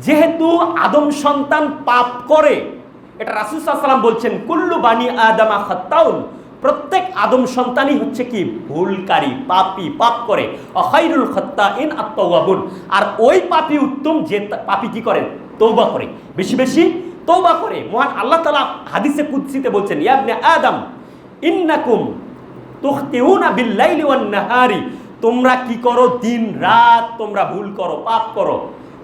যেহেতু আদম সন্তান পাপ করে, এটা রাসূল সাল্লাল্লাহু আলাইহি ওয়াসাল্লাম বলছেন কুল্লু বানি আদামা খাত্তাউন, প্রত্যেক আদম সন্তানই হচ্ছে কি ভুলকারী, পাপী, পাপ করে। খায়রুল খাত্তাইন আত-তাওয়াবুন, আর ওই পাপী উত্তম যে পাপী কি করে, তওবা করে, বেশি বেশি তওবা করে। মহান আল্লাহ তাআলা হাদিসে কুদসিতে বলছেন ইয়া ইবনে আদম ইন্নাকুম তুখতিউনা বিল-লাইলি ওয়ান-নাহারি, তোমরা কি করো, দিন রাত তোমরা ভুল করো, পাপ করো।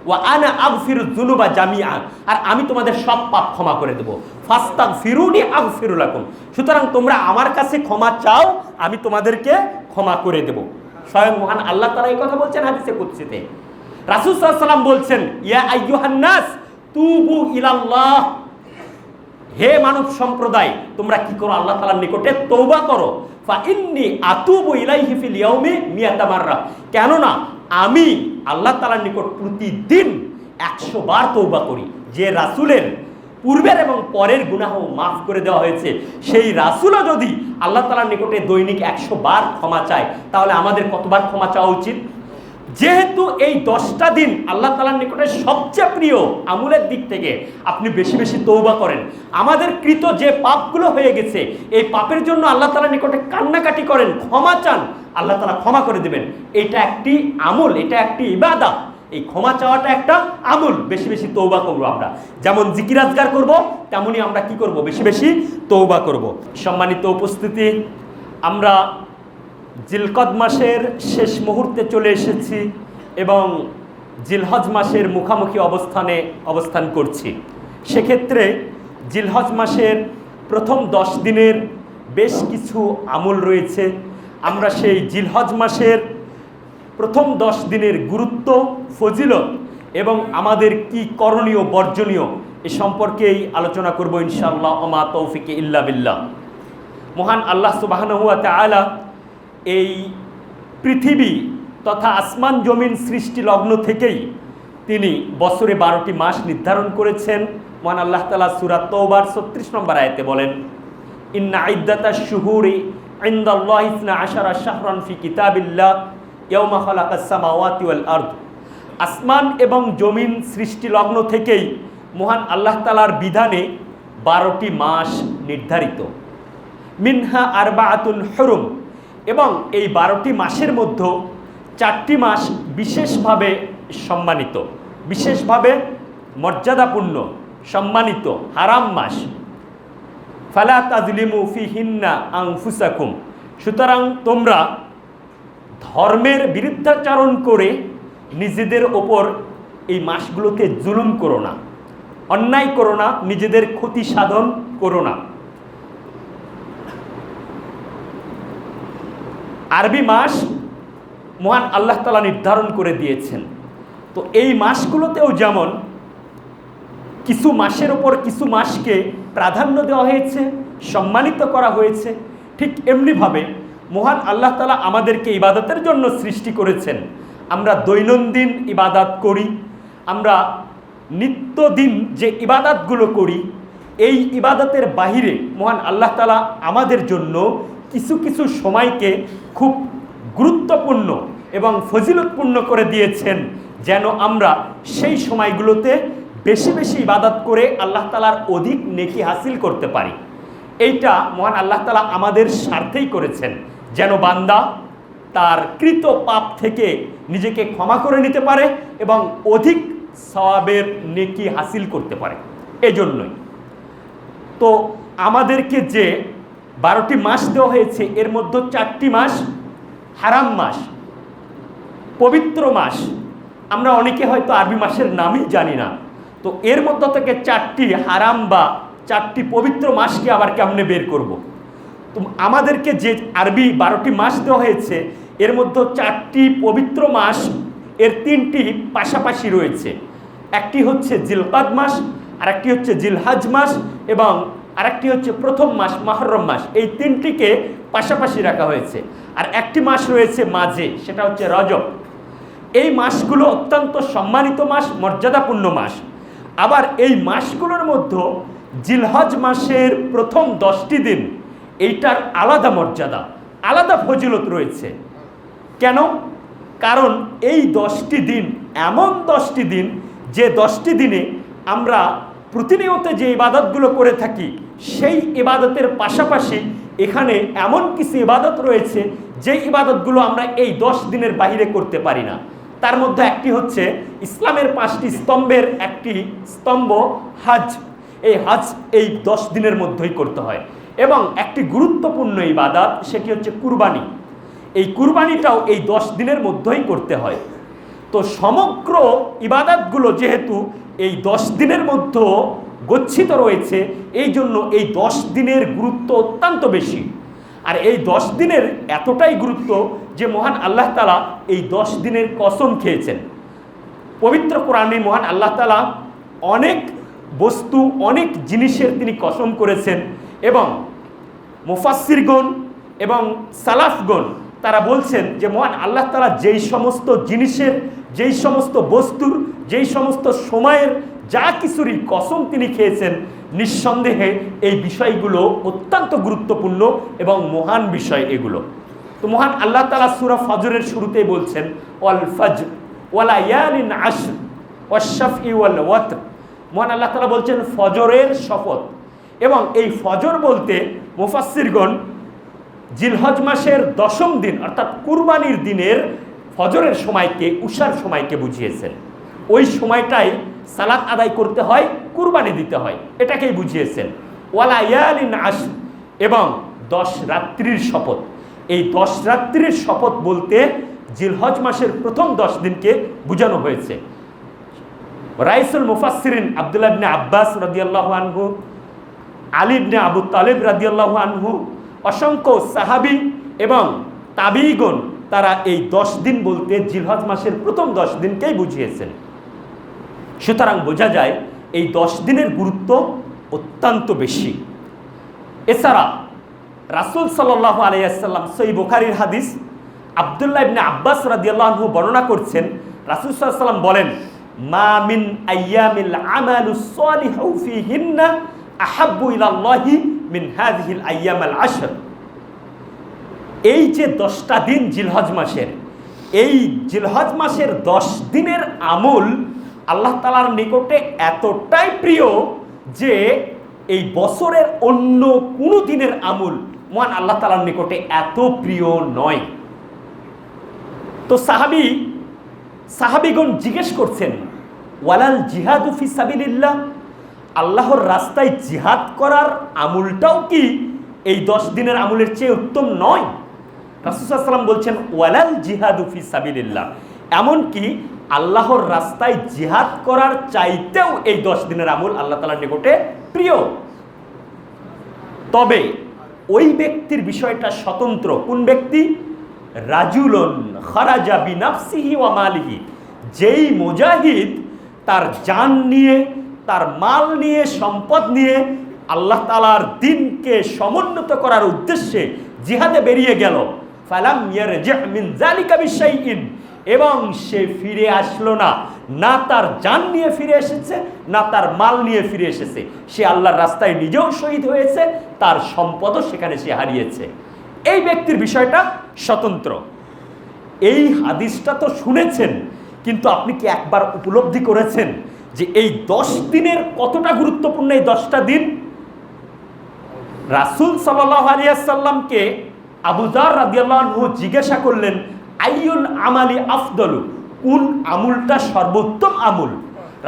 ওয়া আনা আগফিরু যুনুবা জামিআ, আর আমি তোমাদের সব পাপ ক্ষমা করে দেব। ফাস্তাগফিরুনি আগফিরু লাকুম, সুতরাং তোমরা আমার কাছে ক্ষমা চাও, আমি তোমাদেরকে ক্ষমা করে দেব। স্বয়ং মহান আল্লাহ তাআলা এই কথা বলছেন হাদিসে কুদসিতে। রাসূল সাল্লাল্লাহু আলাইহি ওয়াসাল্লাম বলছেন ইয়া আইয়ুহান নাস তুবু ইলাল্লাহ, হে মানব সম্প্রদায় তোমরা কি করো, আল্লাহ তাআলার নিকটে তওবা করো। ফা ইন্নী আতুবু ইলাইহি ফিল ইয়াউমি মিয়াতা মাররা, কেননা আমি আল্লাহ তাআলার নিকট প্রতিদিন 100 বার তওবা করি। যে রাসূলের পূর্বের এবং পরের গুনাহ মাফ করে দেওয়া হয়েছে, সেই রাসূলও যদি আল্লাহ তাআলার নিকটে দৈনিক 100 বার ক্ষমা চায়, তাহলে আমাদের কতবার ক্ষমা চাওয়া উচিত? যেহেতু এই 10টা দিন আল্লাহ তাআলার নিকটে সবচেয়ে প্রিয় আমলের দিক থেকে, আপনি বেশি বেশি তওবা করেন। আমাদের কৃত যে পাপগুলো হয়ে গেছে, এই পাপের জন্য আল্লাহ তাআলার নিকটে কান্নাকাটি করেন, ক্ষমা চান, আল্লাহ তাআলা ক্ষমা করে দেবেন। এটা একটি আমল, এটা একটি ইবাদত। এই ক্ষমা চাওয়াটা একটা আমল। বেশি বেশি তওবা করব আমরা, যেমন জিকির আজকার করব, তেমনি আমরা কি করব, বেশি বেশি তওবা করব। সম্মানিত উপস্থিতি, আমরা জিলকদ মাসের শেষ মুহূর্তে চলে এসেছি এবং জিলহজ মাসের মুখামুখি অবস্থান করছি। সেক্ষেত্রে জিলহজ মাসের প্রথম 10 দিনের বেশ কিছু আমল রয়েছে। আমরা সেই জিলহজ মাসের প্রথম 10 দিনের গুরুত্ব, ফজিলত এবং আমাদের কি করণীয় বর্জনীয় এ সম্পর্কেই আলোচনা করব ইনশাআল্লাহ। ওমা তৌফিকে ইল্লা বিল্লাহ। মহান আল্লাহ সুবহানাহু ওয়া তাআলা এই পৃথিবী তথা আসমান জমিন সৃষ্টি লগ্ন থেকেই তিনি বছরে 12টি মাস নির্ধারণ করেছেন। মহান আল্লাহ তাআলা সূরা তাওবার 36 নম্বর আয়াতে বলেন ইন্না ইদ্দাতাশ শুহুরি ইনদাল্লাহি 12 শাহরান ফি কিতাবিল্লাহ ইয়াওমা খালাকাস সামাওয়াতি ওয়াল আরদ। আসমান এবং জমিন সৃষ্টি লগ্ন থেকেই মহান আল্লাহ তাআলার বিধানে 12টি মাস নির্ধারিত। মিনহা আরবাআতুন হুরুম, এবং এই 12টি মাসের মধ্যে 4টি মাস বিশেষভাবে সম্মানিত, বিশেষভাবে মর্যাদাপূর্ণ, সম্মানিত হারাম মাস। ফালা তাজলিমু ফিহিন্না আনফুসাকুম, সুতরাং তোমরা ধর্মের বিরুদ্ধাচরণ করে নিজেদের ওপর এই মাসগুলোতে জুলুম করো না, অন্যায় করো না, নিজেদের ক্ষতি সাধন করো না। আরবি মাস মহান আল্লাহ তাআলা নির্ধারণ করে দিয়েছেন। তো এই মাসগুলোতেও যেমন কিছু মাসের ওপর কিছু মাসকে প্রাধান্য দেওয়া হয়েছে, সম্মানিত করা হয়েছে, ঠিক এমনিভাবে মহান আল্লাহ তাআলা আমাদেরকে ইবাদতের জন্য সৃষ্টি করেছেন। আমরা দৈনন্দিন ইবাদত করি, আমরা নিত্যদিন যে ইবাদতগুলো করি, এই ইবাদতের বাহিরে মহান আল্লাহ তাআলা আমাদের জন্য কিছু কিছু সময়কে খুব গুরুত্বপূর্ণ এবং ফজিলতপূর্ণ করে দিয়েছেন, যেন আমরা সেই সময়গুলোতে বেশি বেশি ইবাদত করে আল্লাহ তাআলার অধিক নেকি হাসিল করতে পারি। এইটা মহান আল্লাহ তাআলা আমাদের স্বার্থেই করেছেন, যেন বান্দা তার কৃত পাপ থেকে নিজেকে ক্ষমা করে নিতে পারে এবং অধিক সওয়াবের নেকি হাসিল করতে পারে। এজন্যই তো আমাদেরকে যে 12টি মাস দেওয়া হয়েছে, এর মধ্যে 4টি মাস হারাম মাস, পবিত্র মাস। আমরা অনেকে হয়তো আরবি মাসের নামই জানি না। তো এর মধ্যে থেকে 4টি হারাম বা 4টি পবিত্র মাসকে আবার কেমনে বের করব। তো আমাদেরকে যে আরবি 12টি মাস দেওয়া হয়েছে, এর মধ্যে 4টি পবিত্র মাস, এর 3টি পাশাপাশি রয়েছে। একটি হচ্ছে জিলকাদ মাস, আরেকটি হচ্ছে জিলহজ মাস এবং আরেকটি হচ্ছে প্রথম মাস মুহররম মাস। এই 3টিকে পাশাপাশি রাখা হয়েছে। আর একটি মাস রয়েছে মাঝে, সেটা হচ্ছে রজব। এই মাসগুলো অত্যন্ত সম্মানিত মাস, মর্যাদাপূর্ণ মাস। আবার এই মাসগুলোর মধ্যে জিলহজ মাসের প্রথম 10টি দিন, এইটার আলাদা মর্যাদা, আলাদা ফজিলত রয়েছে। কেন? কারণ এই 10টি দিন এমন 10টি দিন যে 10টি দিনে আমরা প্রতিনিয়ত যে ইবাদতগুলো করে থাকি, সেই ইবাদতের পাশাপাশি এখানে এমন কিছু ইবাদত রয়েছে যে ইবাদতগুলো আমরা এই 10 দিনের বাইরে করতে পারি না। তার মধ্যে একটি হচ্ছে ইসলামের 5টি স্তম্ভের একটি স্তম্ভ হজ। এই হজ এই 10 দিনের মধ্যেই করতে হয়। এবং একটি গুরুত্বপূর্ণ ইবাদত, সেটি হচ্ছে কুরবানি। এই কুরবানিটাও এই 10 দিনের মধ্যেই করতে হয়। তো সমগ্র ইবাদতগুলো যেহেতু এই 10 দিনের মধ্যে গচ্ছিত রয়েছে, এই জন্য এই 10 দিনের গুরুত্ব অত্যন্ত বেশি। আর এই 10 দিনের এতটাই গুরুত্ব যে মহান আল্লাহ তাআলা এই 10 দিনের কসম খেয়েছেন। পবিত্র কোরআনে মহান আল্লাহ তাআলা অনেক বস্তু, অনেক জিনিসের তিনি কসম করেছেন। এবং মুফাসসিরগণ এবং সালাফগণ তারা বলছেন যে মহান আল্লাহ তাআলা যেই সমস্ত জিনিসের, যেই সমস্ত বস্তুর, যেই সমস্ত সময়ের যা কিছুরই কসম তিনি খেয়েছেন, নিঃসন্দেহে এই বিষয়গুলো অত্যন্ত গুরুত্বপূর্ণ এবং মহান বিষয় এগুলো। তো মহান আল্লাহ তাআলা সূরা ফজরের শুরুতেই বলছেন ওয়াল ফজর ওয়া লায়ালিন আশর ওয়াশ শাফঈ ওয়াল ওয়াতর। মহান আল্লাহ তাআলা বলছেন ফজরের শপথ। এবং এই ফজর বলতে মুফাসসিরগণ জিলহজ মাসের 10ম দিন অর্থাৎ কুরবানির দিনের ফজরের সময়কে, উশার সময়কে বুঝিয়েছেন। ওই সময়টাই সালাত আদায় করতে হয়, কুরবানি দিতে হয়, এটাকেই বুঝিয়েছেন। ওয়ালা ইয়ালিন আশর এবং 10 রাত্রির শপথ। এই 10 রাত্রির শপথ বলতে জিলহজ মাসের প্রথম 10 দিনকে বোঝানো হয়েছে। রাইসুল মুফাসসিরিন আব্দুল্লাহ ইবনে আব্বাস রাদিয়াল্লাহু আনহু, আলী ইবনে আবু তালিব রাদিয়াল্লাহু আনহু, অসংখ্য সাহাবী এবং তাবিঈগণ তারা এই 10 দিন বলতে জিলহজ মাসের প্রথম 10 দিনকেই বুঝিয়েছেন। সুতরাং বোঝা যায় এই 10 দিনের গুরুত্ব অত্যন্ত বেশি। এছাড়া রাসূল সাল্লাল্লাহু আলাইহি ওয়াসাল্লাম, সহিহ বুখারীর হাদিস, আব্দুল্লাহ ইবনে আব্বাস রাদিয়াল্লাহু আনহু বর্ণনা করছেন, রাসূল সাল্লাল্লাহু আলাইহি ওয়াসাল্লাম বলেন মা মিন আইয়ামিল আমালুস সালিহু ফীহিন্না আহাব্বু ইলাল্লাহি মিন হাযিহিল আইয়ামাল আশর। এই যে 10টা দিন জিলহজ মাসের, এই জিলহজ মাসের 10 দিনের আমল আল্লাহ তাআলার নিকটে এতটাই প্রিয় যে এই বছরের অন্য কোনো দিনের আমল মহান আল্লাহ তাআলার নিকটে এত প্রিয় নয়। তো সাহাবীগণ জিজ্ঞেস করছেন ওয়ালাল জিহাদু ফি সাবিলিল্লাহ, আল্লাহর রাস্তায় জিহাদ করার আমলটাও কি এই 10 দিনের আমলের চেয়ে উত্তম নয়? রাসূল সাল্লাল্লাহু আলাইহি ওয়াসাল্লাম বলছেন ওয়ালাল জিহাদু ফি সাবিলিল্লাহ, এমনকি আল্লাহর রাস্তায় জিহাদ করার চাইতেও এই 10 দিনের আমল আল্লাহ তাআলার নিকটে প্রিয়। তবে ওই ব্যক্তির বিষয়টা স্বতন্ত্র। কোন ব্যক্তি? রাজুলুন খারাজা বিনাফসিহি ওয়া মালিহি, যেই মুজাহিদ তার জান নিয়ে, তার মাল নিয়ে, সম্পদ নিয়ে আল্লাহ তাআলার দ্বীনকে সমুন্নত করার উদ্দেশ্যে জিহাদে বেরিয়ে গেল, ফালাম ইয়ারজি মিন যালিকা বিশাইইন, এবং সে ফিরে আসলো না, না তার জান নিয়ে ফিরে এসেছে, না তার মাল নিয়ে ফিরে এসেছে। সে আল্লাহর রাস্তায় নিজেও শহীদ হয়েছে, তার সম্পদও সেখানে সে হারিয়েছে। এই ব্যক্তির বিষয়টা স্বতন্ত্র। এই হাদিসটা তো শুনেছেন, কিন্তু আপনি কি একবার উপলব্ধি করেছেন যে এই 10 দিনের কতটা গুরুত্বপূর্ণ এই 10টা দিন? রাসূল সাল্লাল্লাহু আলাইহি ওয়াসাল্লামকে আবু যার রাদিয়াল্লাহু আনহু জিজ্ঞাসা করলেন আইয়ুল আমালি আফদলু, কোন আমলটা সর্বোত্তম আমল?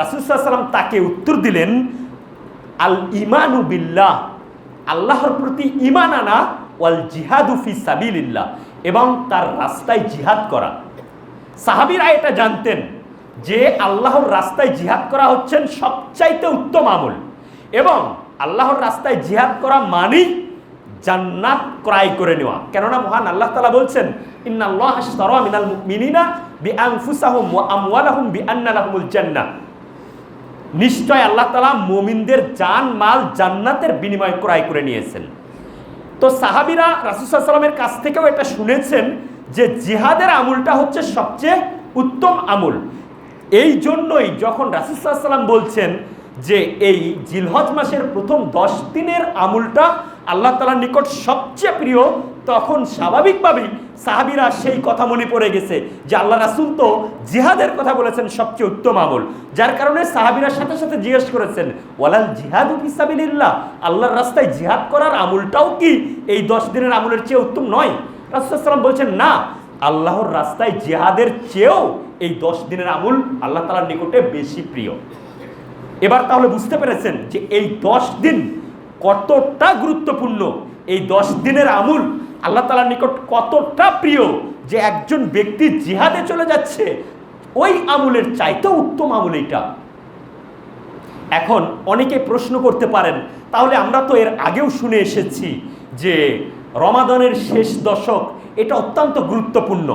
রাসূল সাল্লাল্লাহু আলাইহি ওয়াসাল্লাম তাকে উত্তর দিলেন আল ঈমানু বিল্লাহ, আল্লাহর প্রতি ঈমান আনা, ওয়াল জিহাদু ফি সাবিলিল্লাহ, এবং তার রাস্তায় জিহাদ করা। সাহাবীরা এটা জানতেন যে আল্লাহর রাস্তায় জিহাদ করা হচ্ছেন সবচাইতে উত্তম আমল, এবং আল্লাহর রাস্তায় জিহাদ করা মানেই জান্নাত ক্রয় করে নেওয়া। কেননা মহান আল্লাহ তাআলা বলছেন ইন্নাল্লাহা আশতারা মিনাল মুমিনিনা বিআনফুসাহুম ওয়া আমওয়ালাহুম বিআন্না লাহুমুল জান্নাহ, নিশ্চয় আল্লাহ তাআলা মুমিনদের জান মাল জান্নাতের বিনিময়ে ক্রয় করে নিয়েছেন। তো সাহাবীরা রাসূল সাল্লাল্লাহু আলাইহি ওয়াসাল্লামের কাছ থেকেও এটা শুনেছেন যে জিহাদের আমলটা হচ্ছে সবচেয়ে উত্তম আমল। এই জন্যই যখন রাসূল সাল্লাল্লাহু আলাইহি ওয়াসাল্লাম বলছেন যে এই জিলহজ মাসের প্রথম 10 দিনের আমলটা আল্লাহ তাআলার নিকট সবচেয়ে প্রিয়, তখন স্বাভাবিকভাবেই সাহাবীরা সেই কথা মনে পড়ে গেছে যে আল্লাহ রাসূল তো জিহাদের কথা বলেছেন সবচেয়ে উত্তম আমল, যার কারণে সাহাবীরা সাথে সাথে জিজ্ঞেস করেছেন ওয়ালাল জিহাদু ফি সাবিলিল্লাহ, আল্লাহর রাস্তায় জিহাদ করার আমলটাও কি এই 10 দিনের আমলের চেয়ে উত্তম নয়? রাসূল সাল্লাল্লাহু আলাইহি ওয়াসাল্লাম বলছেন না, আল্লাহর রাস্তায় জিহাদের চেয়েও এই 10 দিনের আমল আল্লাহ তাআলার নিকটে বেশি প্রিয়। এবার তাহলে বুঝতে পেরেছেন যে এই 10 দিন কতটা গুরুত্বপূর্ণ, এই 10 দিনের আমল আল্লাহ তাআলার নিকট কতটা প্রিয় যে একজন ব্যক্তি জিহাদে চলে যাচ্ছে ওই আমলের চাইতেও উত্তম আমল এটা। এখন অনেকে প্রশ্ন করতে পারেন, তাহলে আমরা তো এর আগেও শুনে এসেছি যে রমাদানের শেষ দশক এটা অত্যন্ত গুরুত্বপূর্ণ।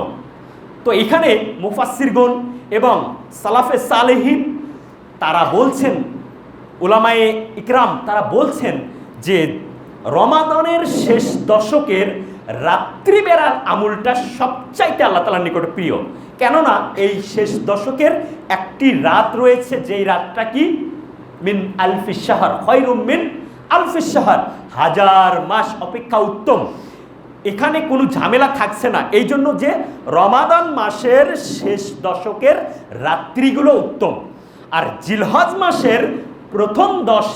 তো এখানে মুফাসসিরগণ এবং সালাফে সালেহিন তারা বলছেন, উলামায়ে ইকরাম তারা বলছেন যে রমাদানের শেষ দশকের রাত্রিবেলার আমলটা সবচাইতে আল্লাহ তাআলার নিকটে প্রিয়। কেননা এই শেষ দশকের একটি রাত রয়েছে, যেই রাতটা কি মিন আলফিশ শাহর, খায়রুম মিন আলফিশ শাহর, 1000 মাস অপেক্ষা উত্তম। এখানে কোনো ঝামেলা থাকছে না, এই জন্য যে রমাদান মাসের শেষ দশকের রাত্রিগুলো উত্তম, আর জিলহজ মাসের প্রথম 10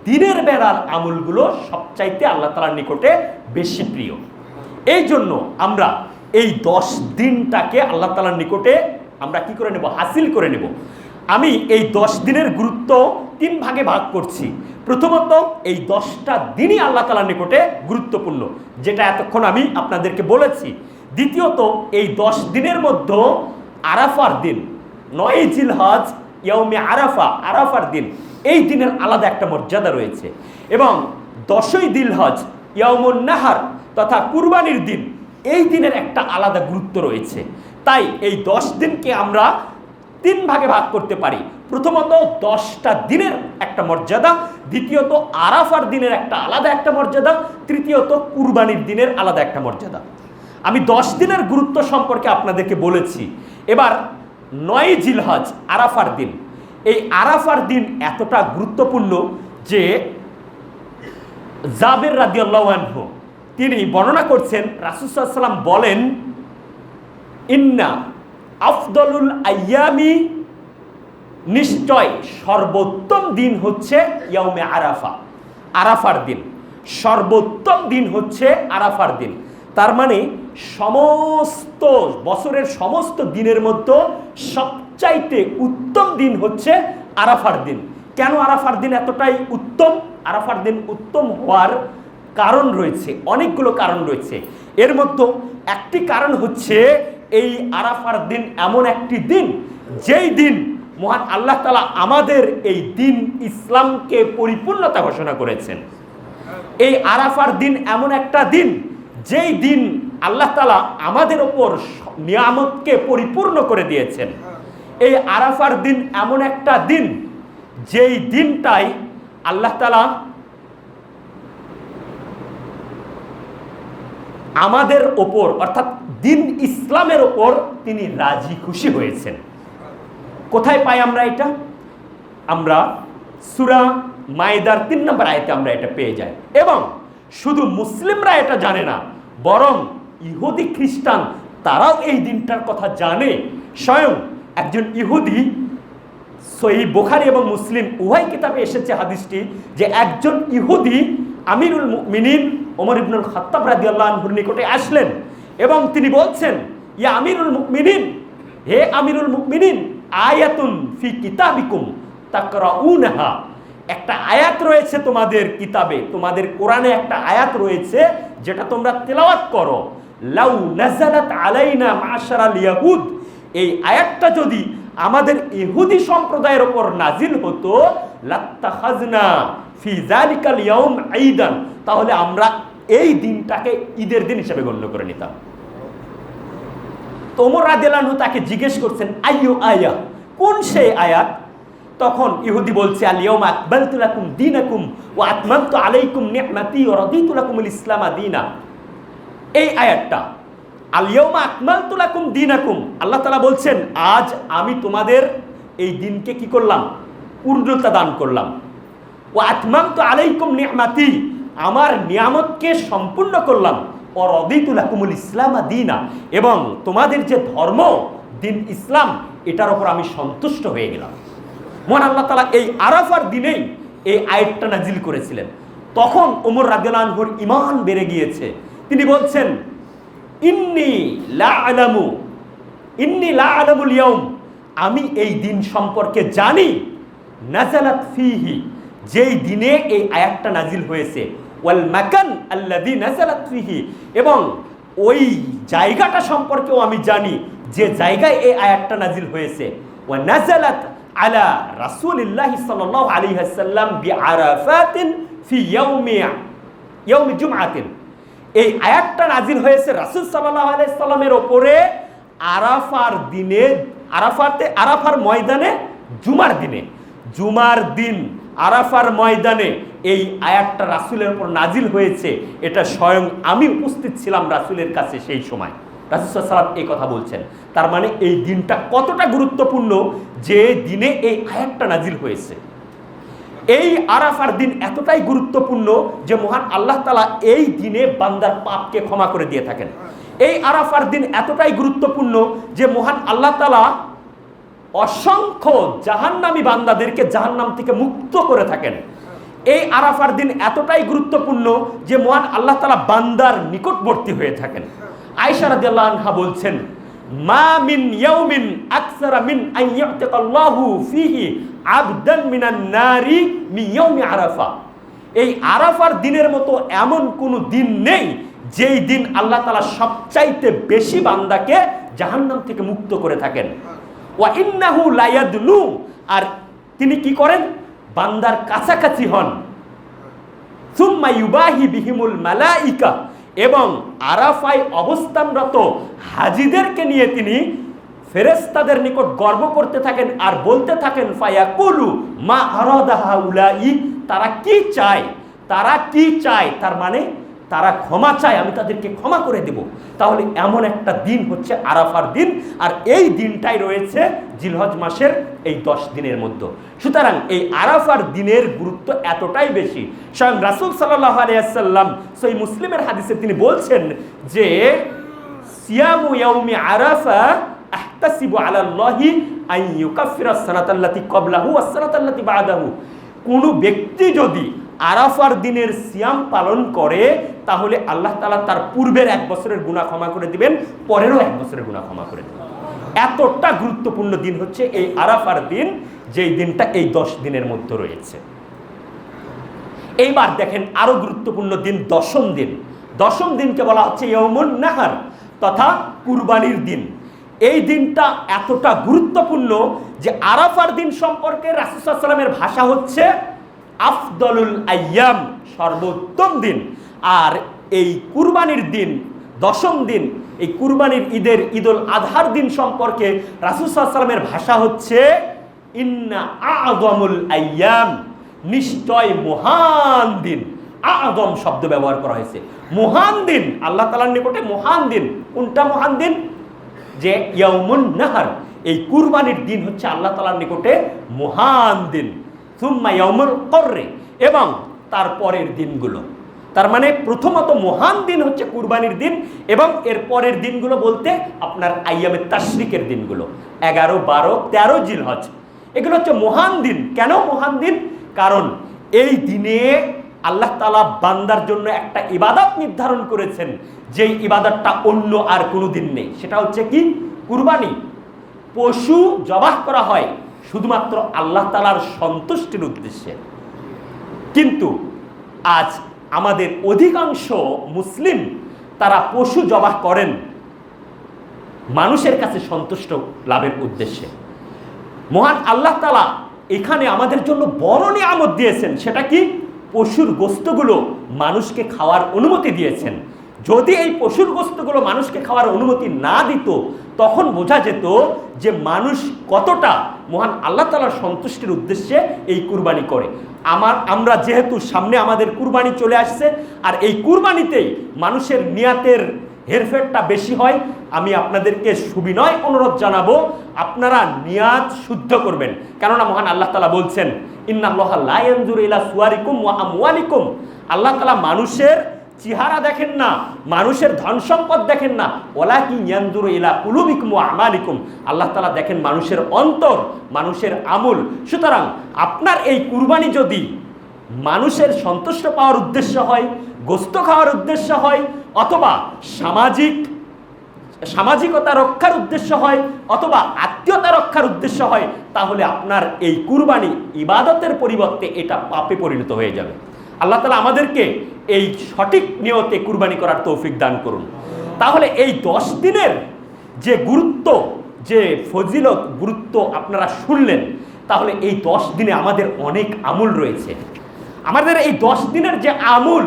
দিনের বেলার আমলগুলো সবচাইতে আল্লাহ তাআলার নিকটে বেশি প্রিয়। এই জন্য আমরা এই 10 দিনটাকে আল্লাহ তাআলার নিকটে আমরা কি করে নেব, হাসিল করে নেব। আমি এই 10 দিনের গুরুত্ব 3 ভাগে ভাগ করছি। প্রথমত এই 10টা দিনই আল্লাহ তাআলার নিকটে গুরুত্বপূর্ণ, যেটা এতক্ষণ আমি আপনাদেরকে বলেছি। দ্বিতীয়ত এই 10 দিনের মধ্যে আরাফার দিন, 9 জিলহজ ইয়াউমে আরাফা, আরাফার দিন, এই দিনের আলাদা একটা মর্যাদা রয়েছে। এবং 10ই জিলহজ ইয়াউমুন নাহার তথা কুরবানির দিন, এই দিনের একটা আলাদা গুরুত্ব রয়েছে। তাই এই 10 দিনকে আমরা 3 ভাগে ভাগ করতে পারি। প্রথমত 10টা দিনের একটা মর্যাদা, দ্বিতীয়ত আরাফার দিনের একটা আলাদা একটা মর্যাদা, তৃতীয়ত কুরবানির দিনের আলাদা একটা মর্যাদা। আমি 10 দিনের গুরুত্ব সম্পর্কে আপনাদেরকে বলেছি। এবার 9 জিলহজ আরাফার দিন, এই আরাফার দিন এতটা গুরুত্বপূর্ণ যে জাবের রাদিয়াল্লাহু আনহু তিনি বর্ণনা করছেন, রাসূল সাল্লাল্লাহু আলাইহি ওয়াসাল্লাম বলেন ইন্না আফদলুল আইয়ামি, নিশ্চয় সর্বোত্তম দিন হচ্ছে ইয়াউমে আরাফা, আরাফার দিন। সর্বোত্তম দিন হচ্ছে আরাফার দিন, তার মানে সমস্ত বছরের সমস্ত দিনের মধ্যে সবচাইতে উত্তম দিন হচ্ছে আরাফার দিন। কেন আরাফার দিন এতটাই উত্তম? আরাফার দিন উত্তম হওয়ার কারণ রয়েছে, অনেকগুলো কারণ রয়েছে। এর মধ্যে একটি কারণ হচ্ছে এই আরাফার দিন এমন একটি দিন, যেই দিন মহান আল্লাহ তাআলা আমাদের এই দিন ইসলামকে পরিপূর্ণতা ঘোষণা করেছেন। এই আরাফার দিন এমন একটা দিন, যেই দিন আল্লাহ তাআলা আমাদের ওপর নিয়ামতকে পরিপূর্ণ করে দিয়েছেন। এই আরাফার দিন এমন একটা দিন, যেই দিনটাই আল্লাহ তাআলা আমাদের ওপর অর্থাৎ দিন ইসলামের ওপর তিনি রাজি খুশি হয়েছেন। কোথায় পাই আমরা এটা? আমরা সূরা মাইদার 3 নম্বর আয়াতে আমরা এটা পেয়ে যাই। এবং শুধু মুসলিমরা এটা জানে না, বরং ইহুদি খ্রিস্টান তারাও এই দিনটার কথা জানে। স্বয়ং একজন ইহুদি, সহিহ বুখারী এবং মুসলিম উভয় কিতাবে এসেছে হাদিসটি, যে একজন ইহুদি আমিরুল মুমিনিন ওমর ইবনুল খাত্তাব রাদিয়াল্লাহু আনহুর নিকটে আসলেন এবং তিনি বলছেন, ইয়া আমিরুল মুমিনিন, হে আমিরুল মুমিনিন, আয়াতুন ফি কিতাবিকুম তাকরাউনাহা, একটা আয়াত রয়েছে তোমাদের কিতাবে, তোমাদের কোরআনে একটা আয়াত রয়েছে যেটা তোমরা তেলাওয়াত করো। লাউ নাযালাত আলাইনা মাশারাল ইয়াহুদ, এই আয়াতটা যদি আমাদের ইহুদি সম্প্রদায়ের উপর নাজিল হতো, লাত্তাখাযনা ফি যালিকাল ইয়াউম ঈদান, তাহলে আমরা এই দিনটাকে ঈদের দিন হিসেবে গণ্য করে নিতাম। তো ওমর রাদিয়াল্লাহু আনহু তাকে জিজ্ঞেস করছেন, আইয়ু আয়া, কোন সেই আয়াত? তখন ইহুদি বলছে, আল ইয়াউমা আকমালতু লাকুম দীনাকুম ওয়া আতমামতু আলাইকুম নি'মাতি ওয়া রাদিতু লাকুমুল ইসলামা দীনা। এই আয়াতটা, আল ইয়াউমা আকমালতু লাকুম দীনাকুম, আল্লাহ তাআলা বলছেন আজ আমি তোমাদের এই দিনকে কি করলাম? পূর্ণতা দান করলাম। ওয়া আতমামতু আলাইকুম নি'মাতি, আমার নিয়ামতকে সম্পূর্ণ করলাম। ওয়ারাদিতু লাকুমুল ইসলাম দীনা, এবং তোমাদের যে ধর্ম দিন ইসলাম এটার উপর আমি সন্তুষ্ট হয়ে গেলাম। মহান আল্লাহ তাআলা এই আরাফার দিনেই এই আয়াতটা নাজিল করেছিলেন। তখন ওমর রাদিয়াল্লাহু আনহুর ঈমান বেড়ে গিয়েছে। তিনি বলছেন, ইন্নী লা আলামুল ইয়াউম, আমি এই দিন সম্পর্কে জানি, নাজালাত ফিহি, যেই দিনে এই আয়াতটা নাজিল হয়েছে, ওয়াল মাকান আল্লাযী নাজালাত ফিহি, এবং ওই জায়গাটা সম্পর্কেও আমি জানি যে জায়গায় এই আয়াতটা নাজিল হয়েছে। ওয়া নাজালাত আলা রাসূলিল্লাহি সাল্লাল্লাহু আলাইহি ওয়াসাল্লাম বিআরাফাতিন ফি ইয়াউমি জুমআতিন, এই আয়াতটা নাজিল হয়েছে রাসূল সাল্লাল্লাহু আলাইহি সাল্লামের উপরে আরাফার দিনে, আরাফার ময়দানে, জুমার দিন আরাফার ময়দানে এই আয়াতটা রাসূলের উপর নাজিল হয়েছে। এটা স্বয়ং আমি উপস্থিত ছিলাম রাসূলের কাছে সেই সময়। রাসূল সাল্লাল্লাহু আলাইহি ওয়াসাল্লাম এই কথা বলছেন। তার মানে এই দিনটা কতটা গুরুত্বপূর্ণ যে দিনে এই আয়াতটা নাজিল হয়েছে। এই আরাফার দিন এতটাই গুরুত্বপূর্ণ যে মহান আল্লাহ তাআলা এই দিনে বান্দার পাপকে ক্ষমা করে দিয়ে থাকেন। এই আরাফার দিন এতটাই গুরুত্বপূর্ণ যে মহান আল্লাহ তাআলা অসংখ্য জাহান্নামী বান্দাদেরকে জাহান্নাম থেকে মুক্ত করে থাকেন। এই আরাফার দিন এতটাই গুরুত্বপূর্ণ যে মহান আল্লাহ তাআলা বান্দার নিকটবর্তী হয়ে থাকেন। আয়েশা রাদিয়াল্লাহু আনহা বলছেন, মা মিন ইয়াউমিন আকসারা মিন আন ইয়াতাকাল্লাহু ফিহি আবদান মিনান নারি মিন ইয়াউমি আরাফা, এই আরাফার দিনের মতো এমন কোনো দিন নেই যেই দিন আল্লাহ তাআলা সবচাইতে বেশি বান্দাকে জাহান্নাম থেকে মুক্ত করে থাকেন। ওয়া ইন্নাহু লা ইয়াদনু, আর তিনি কি করেন, বান্দার কাছাকাছি হন। সুম্মা ইউবাহি বিহিমুল মালাইকা, এবং আরাফায় অবস্থানরত হাজীদেরকে নিয়ে তিনি ফেরেশতাদের নিকট গর্ব করতে থাকেন আর বলতে থাকেন, ফায়াকুলু মা আরাদা হাউলাই, তারা কি চায়, তার মানে তারা ক্ষমা চায়, আমি তাদেরকে ক্ষমা করে দেব। তাহলে এমন একটা দিন হচ্ছে আরাফার দিন, আর এই দিনটাই রয়েছে জিলহজ মাসের এই 10 দিনের মধ্যে। সুতরাং এই আরাফার দিনের গুরুত্ব এতটাই বেশি। স্বয়ং রাসূল সাল্লাল্লাহু আলাইহি ওয়াসাল্লাম সহিহ মুসলিমের হাদিসে তিনি বলছেন যে, সিয়ামু ইয়াউমি আরাফা আহতাসিবু আলাল্লাহি আন ইউকাফিরা সানাতাল্লাতী ক্বাবলাহু ওয়াস সানাতাল্লাতী বা'দাহু, কোন ব্যক্তি যদি আরাফার দিনের সিয়াম পালন করে তাহলে আল্লাহ তাআলা তার পূর্বের 1 বছরের গুনাহ ক্ষমা করে দিবেন, পরেরও 1 বছরের গুনাহ ক্ষমা করে দিবেন। এতটা গুরুত্বপূর্ণ দিন হচ্ছে এই আরাফার দিন, যেই দিনটা এই 10 দিনের মধ্যে রয়েছে। এইবার দেখেন আরো গুরুত্বপূর্ণ দিন দশম দিন। দশম দিনকে বলা হচ্ছে ইয়াউমুন নাহার তথা কুরবানির দিন। এই দিনটা এতটা গুরুত্বপূর্ণ যে আরাফার দিন সম্পর্কে রাসূল সাল্লাল্লাহু আলাইহি ওয়াসাল্লামের ভাষা হচ্ছে আফদলুল আইয়াম, সর্বোত্তম দিন। আর এই কুরবানির দিন, দশম দিন, এই কুরবানির ঈদুল আজহার দিন সম্পর্কে রাসূল সাল্লাল্লাহু আলাইহি ওয়াসাল্লামের ভাষা হচ্ছে ইন্না আ'যামুল আইয়াম, নিশ্চয় মহান দিন। আ'যাম শব্দ ব্যবহার করা হয়েছে, মহান দিন, আল্লাহ তাআলার নিকটে মহান দিন। কোনটা মহান দিন? যে ইয়াউমুন নাহার, এই কুরবানির দিন হচ্ছে আল্লাহ তাআলার নিকটে মহান দিন। সুম্মা ইয়াউমুল কর্রে, এবং তারপরের দিনগুলো। তার মানে প্রথমত মহান দিন হচ্ছে কুরবানির দিন, এবং এর পরের দিনগুলো বলতে আপনার আইয়ামে তাশরিকের দিনগুলো 11, 12, 13 জিলহজ, এগুলো হচ্ছে মহান দিন। কেন মহান দিন? কারণ এই দিনে আল্লাহ তাআলা বান্দার জন্য একটা ইবাদত নির্ধারণ করেছেন, যেই ইবাদতটা অন্য আর কোনো দিন নেই। সেটা হচ্ছে কি? কুরবানি। পশু জবাহ করা হয় শুধুমাত্র আল্লাহ তাআলার সন্তুষ্টির উদ্দেশ্যে। কিন্তু আজ আমাদের অধিকাংশ মুসলিম তারা পশু জবাহ করেন মানুষের কাছে সন্তুষ্ট লাভের উদ্দেশ্যে। মহান আল্লাহ তাআলা এখানে আমাদের জন্য বড় নিয়ামত দিয়েছেন। সেটা কি? পশুর গোশতগুলো মানুষকে খাওয়ার অনুমতি দিয়েছেন। যদি এই পশুর গোশতগুলো মানুষকে খাওয়ার অনুমতি না দিত, তখন বোঝা যেত যে মানুষ কতটা মহান আল্লাহ তাআলার সন্তুষ্টির উদ্দেশ্যে এই কুরবানি করে। আমরা যেহেতু সামনে আমাদের কুরবানি চলে আসছে, আর এই কুরবানিতেই মানুষের নিয়াতের হেরফেরটা বেশি হয়, আমি আপনাদেরকে সুবিনয় অনুরোধ জানাবো, আপনারা নিয়াত শুদ্ধ করবেন। কেননা মহান আল্লাহ তাআলা বলছেন, ইন্নাল্লাহা লা ইয়ানজুরু ইলা সুওয়ারিকুম ওয়া আমওয়ালিকুম, আল্লাহ তাআলা মানুষের চেহারা দেখেন না, মানুষের ধন সম্পদ দেখেন না, ওয়ালাকিন ইয়ানজুরু ইলা কুলুবিকুম ওয়া আমালিকুম, আল্লাহ তাআলা দেখেন মানুষের অন্তর, মানুষের আমল। সুতরাং আপনার এই কুরবানি যদি মানুষের সন্তুষ্ট পাওয়ার উদ্দেশ্য হয়, গোস্ত খাওয়ার উদ্দেশ্য হয়, অথবা সামাজিকতা রক্ষার উদ্দেশ্য হয়, অথবা আত্মীয়তা রক্ষার উদ্দেশ্য হয়, তাহলে আপনার এই কুরবানি ইবাদতের পরিবর্তে এটা পাপে পরিণত হয়ে যাবে। আল্লাহ তাআলা আমাদেরকে এই সঠিক নিয়তে কুরবানি করার তৌফিক দান করুন। তাহলে এই 10 দিনের যে গুরুত্ব, যে ফজিলত, গুরুত্ব আপনারা শুনলেন, তাহলে এই 10 দিনে আমাদের অনেক আমল রয়েছে। আমাদের এই 10 দিনের যে আমল,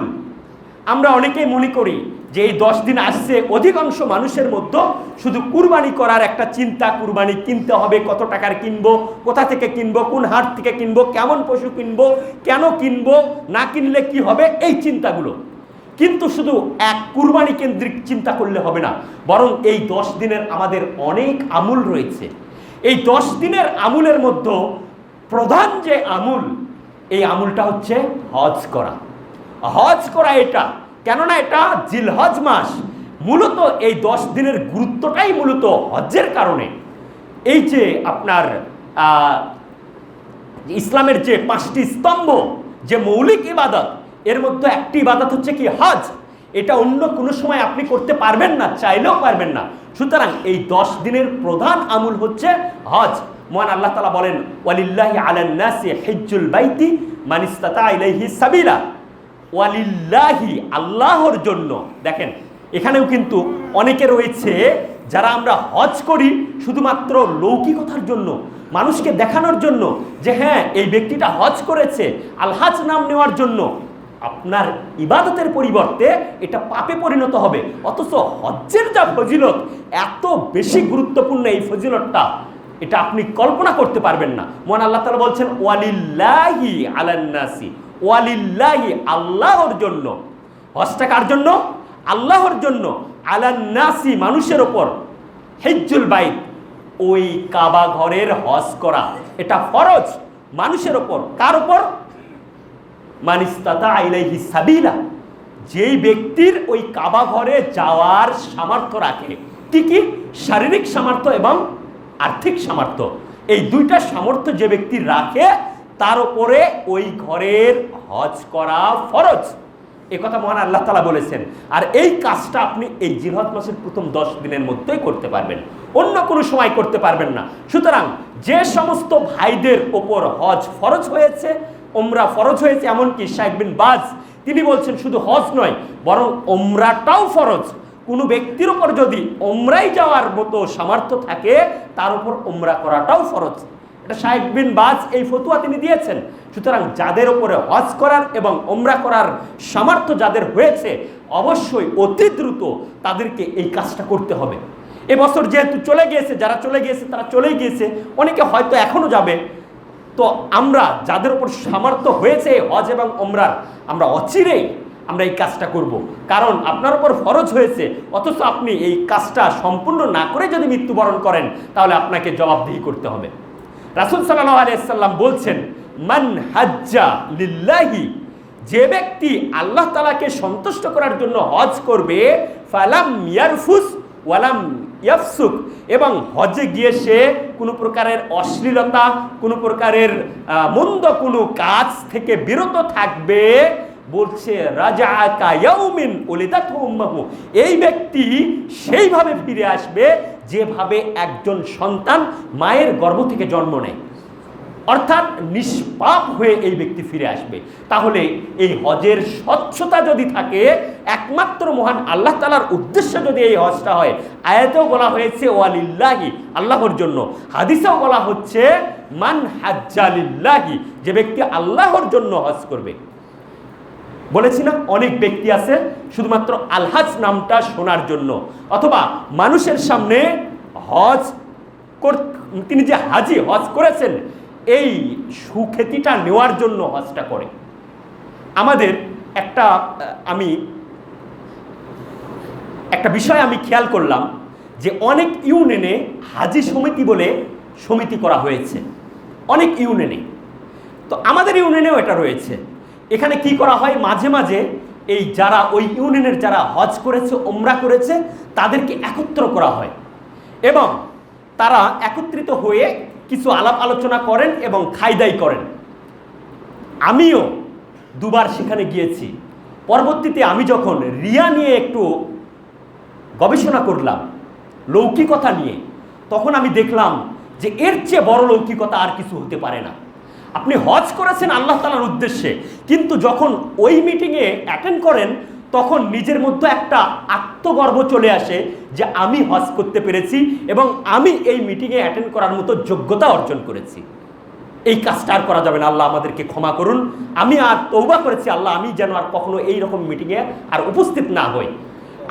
আমরা অনেকেই মনে করি যে এই 10 দিন আসছে, অধিকাংশ মানুষের মধ্যে শুধু কুরবানি করার একটা চিন্তা, কুরবানি কিনতে হবে, কত টাকার কিনবো, কোথা থেকে কিনবো, কোন হাট থেকে কিনবো, কেমন পশু কিনবো, কেন কিনবো, না কিনলে কি হবে, এই চিন্তাগুলো। কিন্তু শুধু এক কুরবানি কেন্দ্রিক চিন্তা করলে হবে না, বরং এই 10 দিনের আমাদের অনেক আমল রয়েছে। এই 10 দিনের আমলের মধ্যে প্রধান যে আমল, এই আমলটা হচ্ছে হজ করা। হজ করা এটা, কেননা এটা জিলহজ মাস। মূলত এই 10 দিনের গুরুত্বটাই মূলত হজ্জের কারণে। এই যে আপনার ইসলামের যে 5টি স্তম্ভ, যে মৌলিক ইবাদত, এর মধ্যে একটি ইবাদত হচ্ছে কি হজ। এটা অন্য কোনো সময় আপনি করতে পারবেন না, চাইলেও পারবেন না। সুতরাং এই 10 দিনের প্রধান আমল হচ্ছে হজ। মহান আল্লাহ তাআলা বলেন, ওয়ালিল্লাহি আলান নাসি হিজ্জুল বাইতি মান ইসতাতা ইলাইহি সাবিলা। ওয়ালিল্লাহি, আল্লাহর জন্য। দেখেন এখানেও কিন্তু অনেকে রয়েছে যারা আমরা হজ করি শুধুমাত্র লৌকিকতার জন্য, মানুষকে দেখানোর জন্য যে হ্যাঁ এই ব্যক্তিটা হজ করেছে, আলহাজ নাম নেওয়ার জন্য। আপনার ইবাদতের পরিবর্তে এটা পাপে পরিণত হবে। অথচ হজ্জের যা ফজিলত, এত বেশি গুরুত্বপূর্ণ এই ফজিলতটা, এটা আপনি কল্পনা করতে পারবেন না। মহান আল্লাহ তাআলা বলছেন, ওয়ালিল্লাহি আলান নাসি, ওয়ালিল্লাহি, আল্লাহর জন্য। হজটা কার জন্য? আল্লাহর জন্য। আলান নাসি, মানুষের ওপর। হিজ্জুল বাইত, ওই কাবা ঘরের হজ করা, এটা ফরজ মানুষের ওপর। কার ওপর? মান ইসতাতা ইলাইহি সাবিলা, যেই ব্যক্তির ওই কাবা ঘরে যাওয়ার সামর্থ্য রাখে। কি কি? শারীরিক সামর্থ্য এবং আর্থিক সামর্থ্য। এই দুইটা সামর্থ্য যে ব্যক্তি রাখে, তার উপরে ওই ঘরের হজ করা ফরজ। এই কথা মহান আল্লাহ তাআলা বলেছেন। আর এই কাজটা আপনি এই জিলহজ মাসের প্রথম 10 দিনের মধ্যেই করতে পারবেন, অন্য কোনো সময় করতে পারবেন না। সুতরাং যে সমস্ত ভাইদের ওপর হজ ফরজ হয়েছে, ওমরা ফরজ হয়েছে, এমনকি শাইখ বিন বাজ তিনি বলছেন শুধু হজ নয়, বরং ওমরাটাও ফরজ। কোনো ব্যক্তির উপর যদি ওমরাই যাওয়ার মতো সামর্থ্য থাকে, তার উপর ওমরা করাটাও ফরজ। এটা শাইখ বিন বাজ এই ফতোয়া তিনি দিয়েছেন। সুতরাং যাদের উপরে হজ করার এবং ওমরা করার সামর্থ্য যাদের হয়েছে, অবশ্যই অতি দ্রুত তাদেরকে এই কাজটা করতে হবে। এবছর যেহেতু চলে গিয়েছে, যারা চলে গিয়েছে তারা চলেই গিয়েছে, অনেকে হয়তো এখনো যাবে। তো আমরা যাদের উপর সামর্থ্য হয়েছে হজ এবং ওমরার, আমরা অচিরেই আমরা এই কাজটা করব। কারণ আপনার উপর ফরজ হয়েছে, অথচ আপনি এই কাজটা সম্পূর্ণ না করে যদি মৃত্যুবরণ করেন, তাহলে আপনাকে জবাবদিহি করতে হবে। রাসূল সাল্লাল্লাহু আলাইহি ওয়াসাল্লাম বলছেন, মান হাজ্জা লিল্লাহি, যে ব্যক্তি আল্লাহ তাআলাকে সন্তুষ্ট করার জন্য হজ করবে, ফালাম ইয়ারফুস ওয়ালাম ইয়াফসুক, এবং হজে গিয়ে সে কোনো প্রকারের অশ্লীলতা, কোনো প্রকারের মন্দ কোনো কাজ থেকে বিরত থাকবে, বলছে রাজাআকা ইয়াউমিন উলিদাতহু উম্মুহু, এই ব্যক্তি সেইভাবে ফিরে আসবে যেভাবে একজন সন্তান মায়ের গর্ভ থেকে জন্ম নেয়। অর্থাৎ নিষ্পাপ হয়ে এই ব্যক্তি ফিরে আসবে। তাহলে এই হজের স্বচ্ছতা যদি থাকে, একমাত্র মহান আল্লাহ তাআলার উদ্দেশ্যে যদি এই হজটা হয়, আয়াতেও বলা হয়েছে ওয়ালিল্লাহি, আল্লাহর জন্য, হাদিসেও বলা হচ্ছে মান হাজ্জা লিল্লাহি, যে ব্যক্তি আল্লাহর জন্য হজ করবে। বলেছি না, অনেক ব্যক্তি আছে শুধুমাত্র আলহাজ নামটা শোনার জন্য, অথবা মানুষের সামনে হজ তিনি যে হাজি হজ করেছেন এই সুখ্যাতিটা নেওয়ার জন্য হজটা করে। আমাদের একটা বিষয় আমি খেয়াল করলাম যে অনেক ইউনিয়নে হাজি সমিতি বলে সমিতি করা হয়েছে, অনেক ইউনিয়নে। তো আমাদের ইউনিয়নেও এটা রয়েছে। এখানে কি করা হয়, মাঝে মাঝে এই যারা ওই ইউনিয়নের যারা হজ করেছে, ওমরা করেছে, তাদেরকে একত্র করা হয় এবং তারা একত্রিত হয়ে কিছু আলাপ আলোচনা করেন এবং খাইদাই করেন। আমিও দুবার সেখানে গিয়েছি। পরবর্তীতে আমি যখন রিয়া নিয়ে একটু গবেষণা করলাম, লৌকিকতা নিয়ে, তখন আমি দেখলাম যে এর চেয়ে বড় লৌকিকতা আর কিছু হতে পারে না। আপনি হজ করেছেন আল্লাহ তাআলার উদ্দেশ্যে, কিন্তু যখন ওই মিটিংয়ে অ্যাটেন্ড করেন তখন নিজের মধ্যে একটা আত্মগর্ব চলে আসে যে আমি হজ করতে পেরেছি এবং আমি এই মিটিংয়ে অ্যাটেন্ড করার মতো যোগ্যতা অর্জন করেছি। এই কাজটা আর করা যাবে না, আল্লাহ আমাদেরকে ক্ষমা করুন। আমি আর তওবা করেছি, আল্লাহ আমি যেন আর কখনো এইরকম মিটিংয়ে আর উপস্থিত না হই।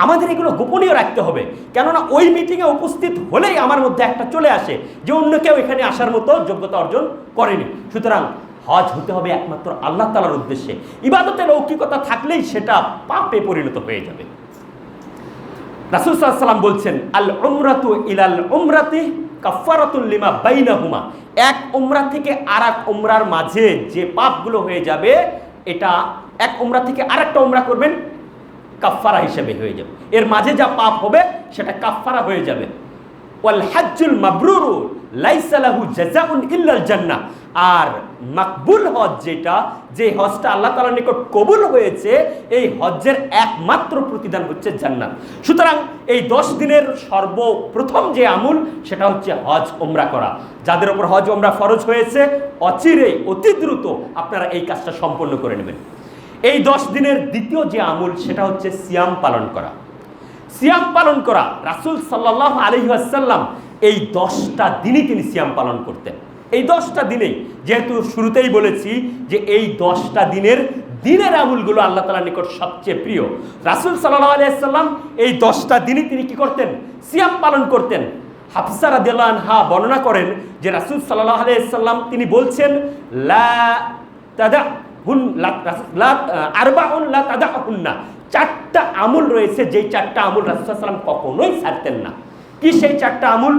আমাদের এগুলো গোপনীয় রাখতে হবে, কেননা ওই মিটিংয়ে উপস্থিত হলেই আমার মধ্যে একটা চলে আসে যে অন্য কেউ এখানে আসার মতো যোগ্যতা অর্জন করেনি। সুতরাং হজ হতে হবে একমাত্র আল্লাহ তাআলার উদ্দেশ্যে। ইবাদতে লৌকিকতা থাকলেই সেটা পাপে পরিণত হয়ে যাবে। রাসূল সাল্লাল্লাহু আলাইহি ওয়াসাল্লাম বলছেন, আল উমরাতু ইলাল উমরাতি কাফফারাতুল লিমা বাইনাহুমা। এক উমরা থেকে আরেক উমরার মাঝে যে পাপগুলো হয়ে যাবে, এটা এক উমরা থেকে আরেকটা উমরা করবেন, কাফফারা হিসেবে হয়ে যাবে। এর মাঝে যা পাপ হবে সেটা কাফফারা হয়ে যাবে। ওয়াল হাজ্জুল মাবরুরু লাইসা লাহু জাযাউন ইল্লাল জান্নাহ। আর মাকবুল হজ যেটা, যে হজটা আল্লাহ তাআলার নিকট কবুল হয়েছে, এই হজ্জের একমাত্র প্রতিদান হচ্ছে জান্নাত। সুতরাং এই 10 দিনের সর্বপ্রথম যে আমল সেটা হচ্ছে হজ ওমরা করা। যাদের উপর হজ ওমরা ফরজ হয়েছে, অচিরেই অতি দ্রুত আপনারা এই কাজটা সম্পন্ন করে নেবেন। এই 10 দিনের দ্বিতীয় যে আমল সেটা হচ্ছে সিয়াম পালন করা। সিয়াম পালন করা, রাসূল সাল্লাল্লাহু আলাইহি ওয়াসাল্লাম এই 10টা দিনই তিনি সিয়াম পালন করতেন। এই 10টা দিনেই, যেহেতু শুরুতেই বলেছি যে এই 10টা দিনের আমলগুলো আল্লাহ তাআলার নিকট সবচেয়ে প্রিয়, রাসূল সাল্লাল্লাহু আলাইহি ওয়াসাল্লাম এই 10টা দিনই তিনি কি করতেন? সিয়াম পালন করতেন। হাফসা রাদিয়াল্লাহু আনহা বর্ণনা করেন যে রাসূল সাল্লাল্লাহু আলাইহি ওয়াসাল্লাম তিনি বলছেন, লা তাদা আরবাউন লা তাদাহুন্না, 4টা আমল রয়েছে, যেই 4টা আমল রাসূল সাল্লাল্লাহু আলাইহি ওয়াসাল্লাম কখনোই ছাড়তেন না। কি সেই 4টা আমল?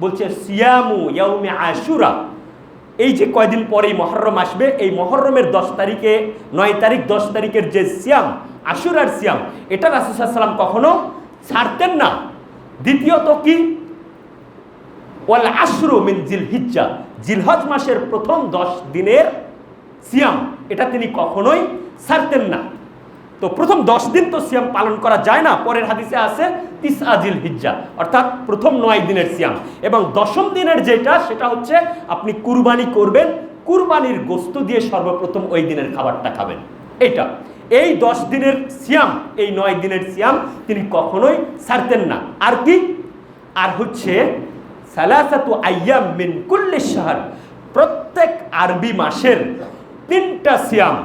বলছে সিয়ামু ইয়াউমি আশুরা। এই যে কয়দিন পরেই মুহররম আসবে, এই মুহররমের 10 তারিখে 9 তারিখ 10 তারিখের যে সিয়াম, আশুরার সিয়াম, এটা রাসূল সাল্লাল্লাহু আলাইহি ওয়াসাল্লাম কখনো ছাড়তেন না। দ্বিতীয়ত কি? ওয়াল আশরু মিন জিলহিজ্জা, জিলহজ মাসের প্রথম 10 দিনের সিয়াম, এটা তিনি কখনোই ছাড়তেন না। তো প্রথম 10 দিন তো সিয়াম পালন করা যায় না, পরের হাদিসে আছে 9 জিলহিজ্জা, অর্থাৎ প্রথম 9 দিনের সিয়াম। এবং 10ম দিনের যেটা, সেটা হচ্ছে আপনি কুরবানি করবেন, কুরবানির গোশত দিয়ে সর্বপ্রথম ওই দিনের খাবারটা খাবেন। এটা এই 10 দিনের সিয়াম, এই 9 দিনের সিয়াম তিনি কখনোই ছাড়তেন না। আর কি? আর হচ্ছে সালাসাতু আইয়াম মিন কুল্লি শাহর, প্রত্যেক আরবি মাসের 3টা সিয়াম,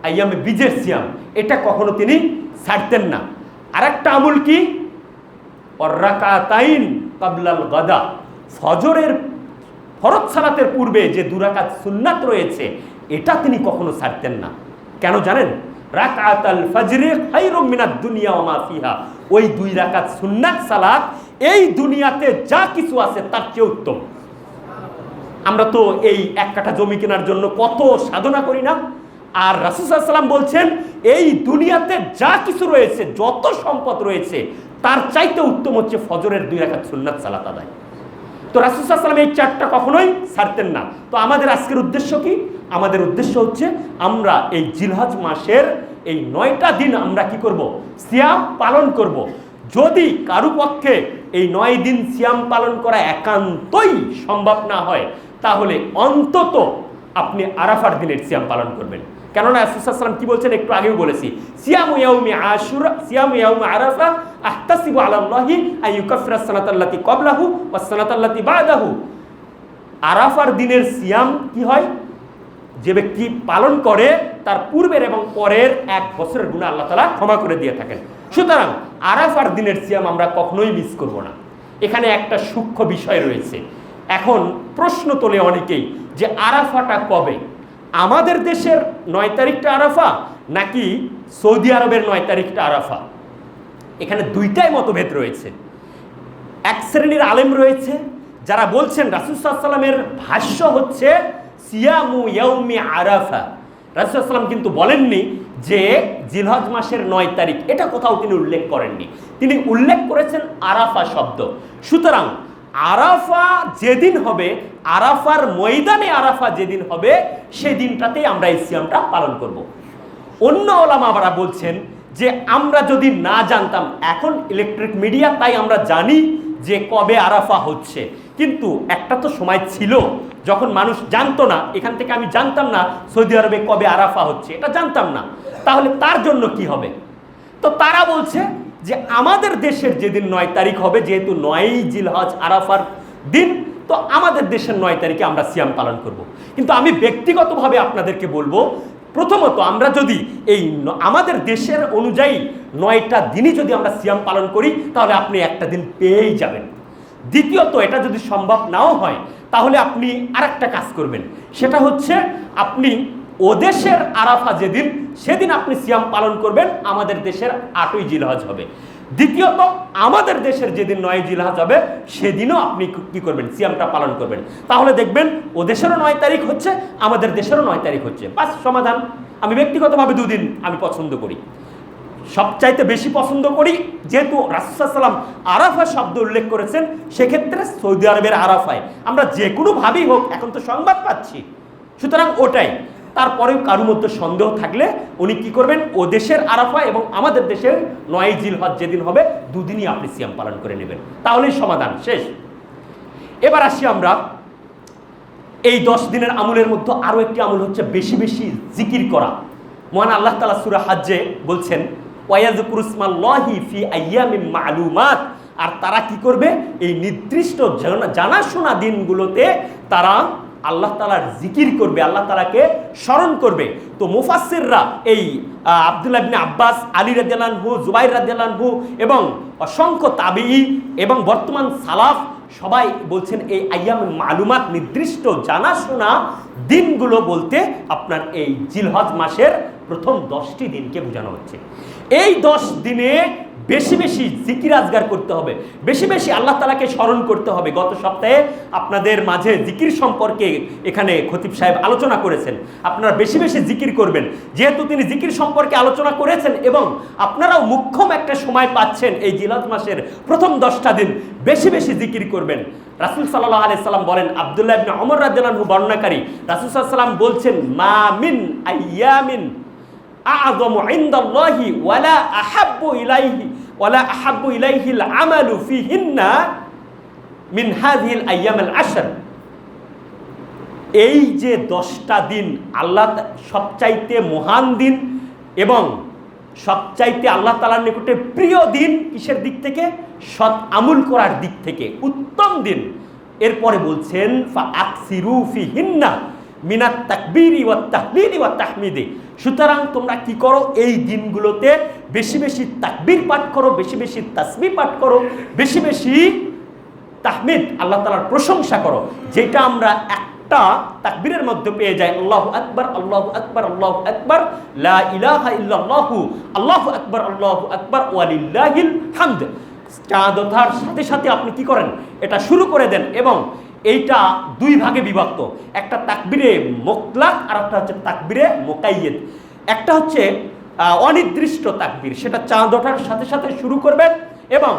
আইয়ামে বীজের সিয়াম, এটা কখনো তিনি ছাড়তেন না। আরেকটা আমল কি? রাকাতাইন কাবলাল গাদা, ফজরের ফরজ সালাতের পূর্বে যে 2 রাকাত সুন্নাত রয়েছে, এটা তিনি কখনো ছাড়তেন না। কেন জানেন? রাকাতাল ফজরে খায়রুম মিনাদ দুনিয়া ওয়া মা ফিহা, ওই 2 রাকাত সুন্নাত সালাত এই দুনিয়াতে যা কিছু আছে তার চেয়ে উত্তম। আমরা তো এই 1 কাঠা জমি কেনার জন্য কত সাধনা করি না? আর রাসূল সাল্লাল্লাহু আলাইহি ওয়াসাল্লাম বলছেন, এই দুনিয়াতে যা কিছু রয়েছে, যত সম্পদ রয়েছে, তার চাইতে উত্তম হচ্ছে ফজরের 2 রাকাত সুন্নাত সালাত আদায়। তো রাসূল সাল্লাল্লাহু আলাইহি ওয়াসাল্লাম এই 4টা কখনোই ছাড়তেন না। তো আমাদের আজকের উদ্দেশ্য কি? আমাদের উদ্দেশ্য হচ্ছে আমরা এই জিলহজ মাসের এই 9টা দিন আমরা কি করব? সিয়াম পালন করব। যদি কারো পক্ষে এই 9 দিন সিয়াম পালন করা একান্তই সম্ভব না হয়, তাহলে অন্তত আপনি আরাফার দিনের সিয়াম পালন করবেন। কেননা রাসূল সাল্লাল্লাহু আলাইহি ওয়াসাল্লাম কি বলছেন একটু আগেও বলেছি, সিয়ামু ইয়াউমি আশুরা, সিয়ামু ইয়াউমি আরাফা আহতাসিবু আলাল্লাহি আন ইউকাফিরাস সানাতাল্লাতী ক্বাবলাহু ওয়াস সানাতাল্লাতী বা'দাহু। আরাফার দিনের সিয়াম কি হয়? যে ব্যক্তি পালন করে তার পূর্বের এবং পরের 1 বছরের গুনাহ আল্লাহ তাআলা ক্ষমা করে দিয়ে থাকেন। সুতরাং আরাফার দিনের সিয়াম আমরা কখনোই মিস করব না। এখানে একটা সূক্ষ্ম বিষয় রয়েছে। এখন প্রশ্ন তোলে অনেকেই যে আরাফাটা কবে? আমাদের দেশের 9 তারিখটা আরাফা নাকি সৌদি আরবের 9 তারিখটা আরাফা? এখানে 2টাই মতভেদ রয়েছে। এক শ্রেণীর আলেম রয়েছে যারা বলছেন রাসূল সাল্লাল্লাহু আলাইহি ওয়াসাল্লামের ভাষ্য হচ্ছে সিয়ামু ইয়াউমি আরাফা, রাসূল সাল্লাল্লাহু আলাইহি ওয়াসাল্লাম কিন্তু বলেননি যে জিলহজ মাসের 9 তারিখ, এটা কোথাও তিনি উল্লেখ করেননি। তিনি উল্লেখ করেছেন আরাফা শব্দ। সুতরাং আরাফা যেদিন হবে, আরাফার ময়দানে আরাফা যেদিন হবে, সেই দিনটাতেই আমরা এই সিয়ামটা পালন করব। অন্য ওলামারা বলছেন যে আমরা যদি না জানতাম, এখন ইলেকট্রিক মিডিয়া, তাই আমরা জানি যে কবে আরাফা হচ্ছে, কিন্তু একটা তো সময় ছিল যখন মানুষ জানতো না। এখান থেকে আমি জানতাম না সৌদি আরবে কবে আরাফা হচ্ছে, এটা জানতাম না, তাহলে তার জন্য কি হবে? তো তারা বলছে যে আমাদের দেশের যেদিন 9 তারিখ হবে, যেহেতু 9 জিলহজ আরাফার দিন, তো আমাদের দেশের 9 তারিখে আমরা সিয়াম পালন করব। কিন্তু আমি ব্যক্তিগতভাবে আপনাদেরকে বলবো, প্রথমত আমরা যদি এই আমাদের দেশের অনুযায়ী 9টা দিনই যদি আমরা সিয়াম পালন করি, তাহলে আপনি একটা দিন পেয়েই যাবেন। দ্বিতীয়ত, এটা যদি সম্ভব নাও হয়, তাহলে আপনি আরেকটা কাজ করবেন, সেটা হচ্ছে আপনি ওদেশের আরাফা যেদিন, সেদিন আপনি সিয়াম পালন করবেন, আমাদের দেশের 8ই জিলহজ হবে। দ্বিতীয়ত, আমাদের দেশের যেদিন 9 জিলহজ হবে, সেদিনও আপনি কি করবেন? সিয়ামটা পালন করবেন। তাহলে দেখবেন ওদেশেরও 9 তারিখ হচ্ছে, আমাদের দেশেরও 9 তারিখ হচ্ছে, বাস সমাধান। আমি ব্যক্তিগতভাবে 2 দিন আমি পছন্দ করি, সবচাইতে বেশি পছন্দ করি, যেহেতু রাসূল সাল্লাল্লাহু আলাইহি ওয়াসাল্লাম আরাফা শব্দ উল্লেখ করেছেন, সেক্ষেত্রে সৌদি আরবের আরাফায় আমরা যে কোনোভাবেই হোক, এখন তো সংবাদ পাচ্ছি, সুতরাং ওটাই। তারপরেও কারোর মধ্যে সন্দেহ থাকলে উনি কি করবেন? ও দেশের আরাফা এবং আমাদের দেশের 9 জিলহজ যেদিন হবে, 2 দিনই আপনি সিয়াম পালন করে নেবেন, তাহলেই সমাধান শেষ। এবার আসি আমরা এই 10 দিনের আমলের মধ্যে আরও একটি আমল হচ্ছে বেশি বেশি জিকির করা। মহান আল্লাহ তাআলা সূরা হজ্জে বলছেন, ওয়ায়াযকুরুসমাল্লাহি ফি আইয়ামিম মা'লুমাত, আর তারা কি করবে? এই নির্দিষ্ট জানাশোনা দিনগুলোতে তারা আল্লাহ তাআলার জিকির করবে, আল্লাহ তাআলাকে স্মরণ করবে। তো মুফাসসিররা এই আব্দুল্লাহ ইবনে আব্বাস, আলী রাদিয়াল্লাহু আনহু, জুবাইর রাদিয়াল্লাহু আনহু এবং অসংখ্য তাবিঈ এবং বর্তমান সালাফ সবাই বলছেন এই আইয়ামুল মালুমাত, নির্দিষ্ট জানাশোনা দিনগুলো বলতে আপনার এই জিলহজ মাসের প্রথম 10টি দিনকে বোঝানো হচ্ছে। এই 10 দিনে বেশি বেশি জিকির আজগার করতে হবে, বেশি বেশি আল্লাহ তাআলাকে স্মরণ করতে হবে। গত সপ্তাহে আপনাদের মাঝে জিকির সম্পর্কে এখানে খতিব সাহেব আলোচনা করেছেন, আপনারা বেশি বেশি জিকির করবেন। যেহেতু তিনি জিকির সম্পর্কে আলোচনা করেছেন এবং আপনারাও মুখ্যম একটা সময় পাচ্ছেন এই জিলহজ মাসের প্রথম 10টা দিন, বেশি বেশি জিকির করবেন। রাসূল সাল্লাল্লাহু আলাইহি সাল্লাম বলেন, আব্দুল্লাহ ইবনে ওমর রাদিয়াল্লাহু আনহু বর্ণনাকারী, রাসূল সাল্লাল্লাহু আলাইহি সাল্লাম বলছেন, মা মিন আইয়ামিন আ'যামু ইনদাল্লাহি ওয়ালা আহাব্বু ইলাইহিল আমালু ফিহিন্না মিন হাযিহিল আইয়ামিল আশর। এই যে 10টা দিন আল্লাহ সবচাইতে মহান দিন এবং সবচাইতে আল্লাহ তাআলার নিকটে প্রিয় দিন, কিসের দিক থেকে? সৎ আমল করার দিক থেকে উত্তম দিন। এরপরে বলছেন, ফাআকসিরু ফিহিন্না মিনাত তাকবীরি ওয়াত তাহলিলি ওয়াত তাহমিদি। সুতরাং তোমরা কি করো? এই দিনগুলোতে বেশি বেশি তাকবীর পাঠ করো, বেশি বেশি তাসবিহ পাঠ করো, বেশি বেশি তাহমিদ, আল্লাহ তাআলার প্রশংসা করো, যেটা আমরা একটা তাকবীরের মধ্যে পেয়ে যাই, আল্লাহু আকবার, আল্লাহু আকবার, আল্লাহু আকবার, লা ইলাহা ইল্লাল্লাহু, আল্লাহু আকবার, আল্লাহু আকবার, ওয়ালিল্লাহিল হামদ। চাঁদ ওঠার সাথে সাথে আপনি কি করেন? এটা শুরু করে দেন এবং এইটা 2 ভাগে বিভক্ত, একটা তাকবীরে মুতলাক আর একটা হচ্ছে তাকবীরে মুকাইয়্যদ। একটা হচ্ছে অনির্দিষ্ট তাকবীর, সেটা চাঁদ ওঠার সাথে সাথে শুরু করবেন এবং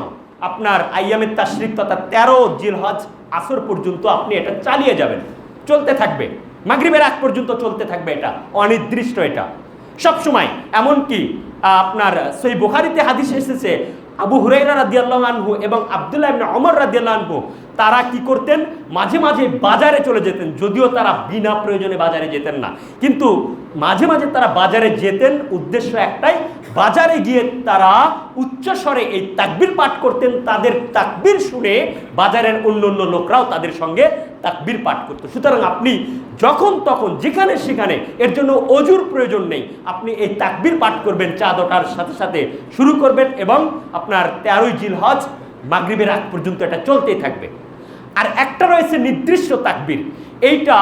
আপনার আইয়ামে তাশরিক তথা 13 জিলহজ আসর পর্যন্ত আপনি এটা চালিয়ে যাবেন, চলতে থাকবে, মাগরিবের আগ পর্যন্ত চলতে থাকবে। এটা অনির্দিষ্ট, এটা সব সময়। এমনকি আপনার সহিহ বুখারীতে হাদিস এসেছে, আবু হুরায়রা রাদিয়াল্লাহু আনহু এবং আব্দুল্লাহ ইবনে ওমর রাদিয়াল্লাহু আনহু তারা কি করতেন? মাঝে মাঝে বাজারে চলে যেতেন, যদিও তারা বিনা প্রয়োজনে বাজারে যেতেন না, কিন্তু মাঝে মাঝে তারা বাজারে যেতেন, উদ্দেশ্য একটাই, বাজারে গিয়ে তারা উচ্চস্বরে এই তাকবীর পাঠ করতেন। তাদের তাকবীর শুনে বাজারের অন্য অন্য লোকরাও তাদের সঙ্গে তাকবীর পাঠ করত। সুতরাং আপনি যখন তখন যেখানে সেখানে, এর জন্য অজুর প্রয়োজন নেই, আপনি এই তাকবীর পাঠ করবেন, চাঁদ ওঠার সাথে সাথে শুরু করবেন এবং আপনার 13 জিলহজ মাগরিবের আগ পর্যন্ত এটা চলতেই থাকবে। আর একটা রয়েছে নির্দিষ্ট তাকবীর, এইটা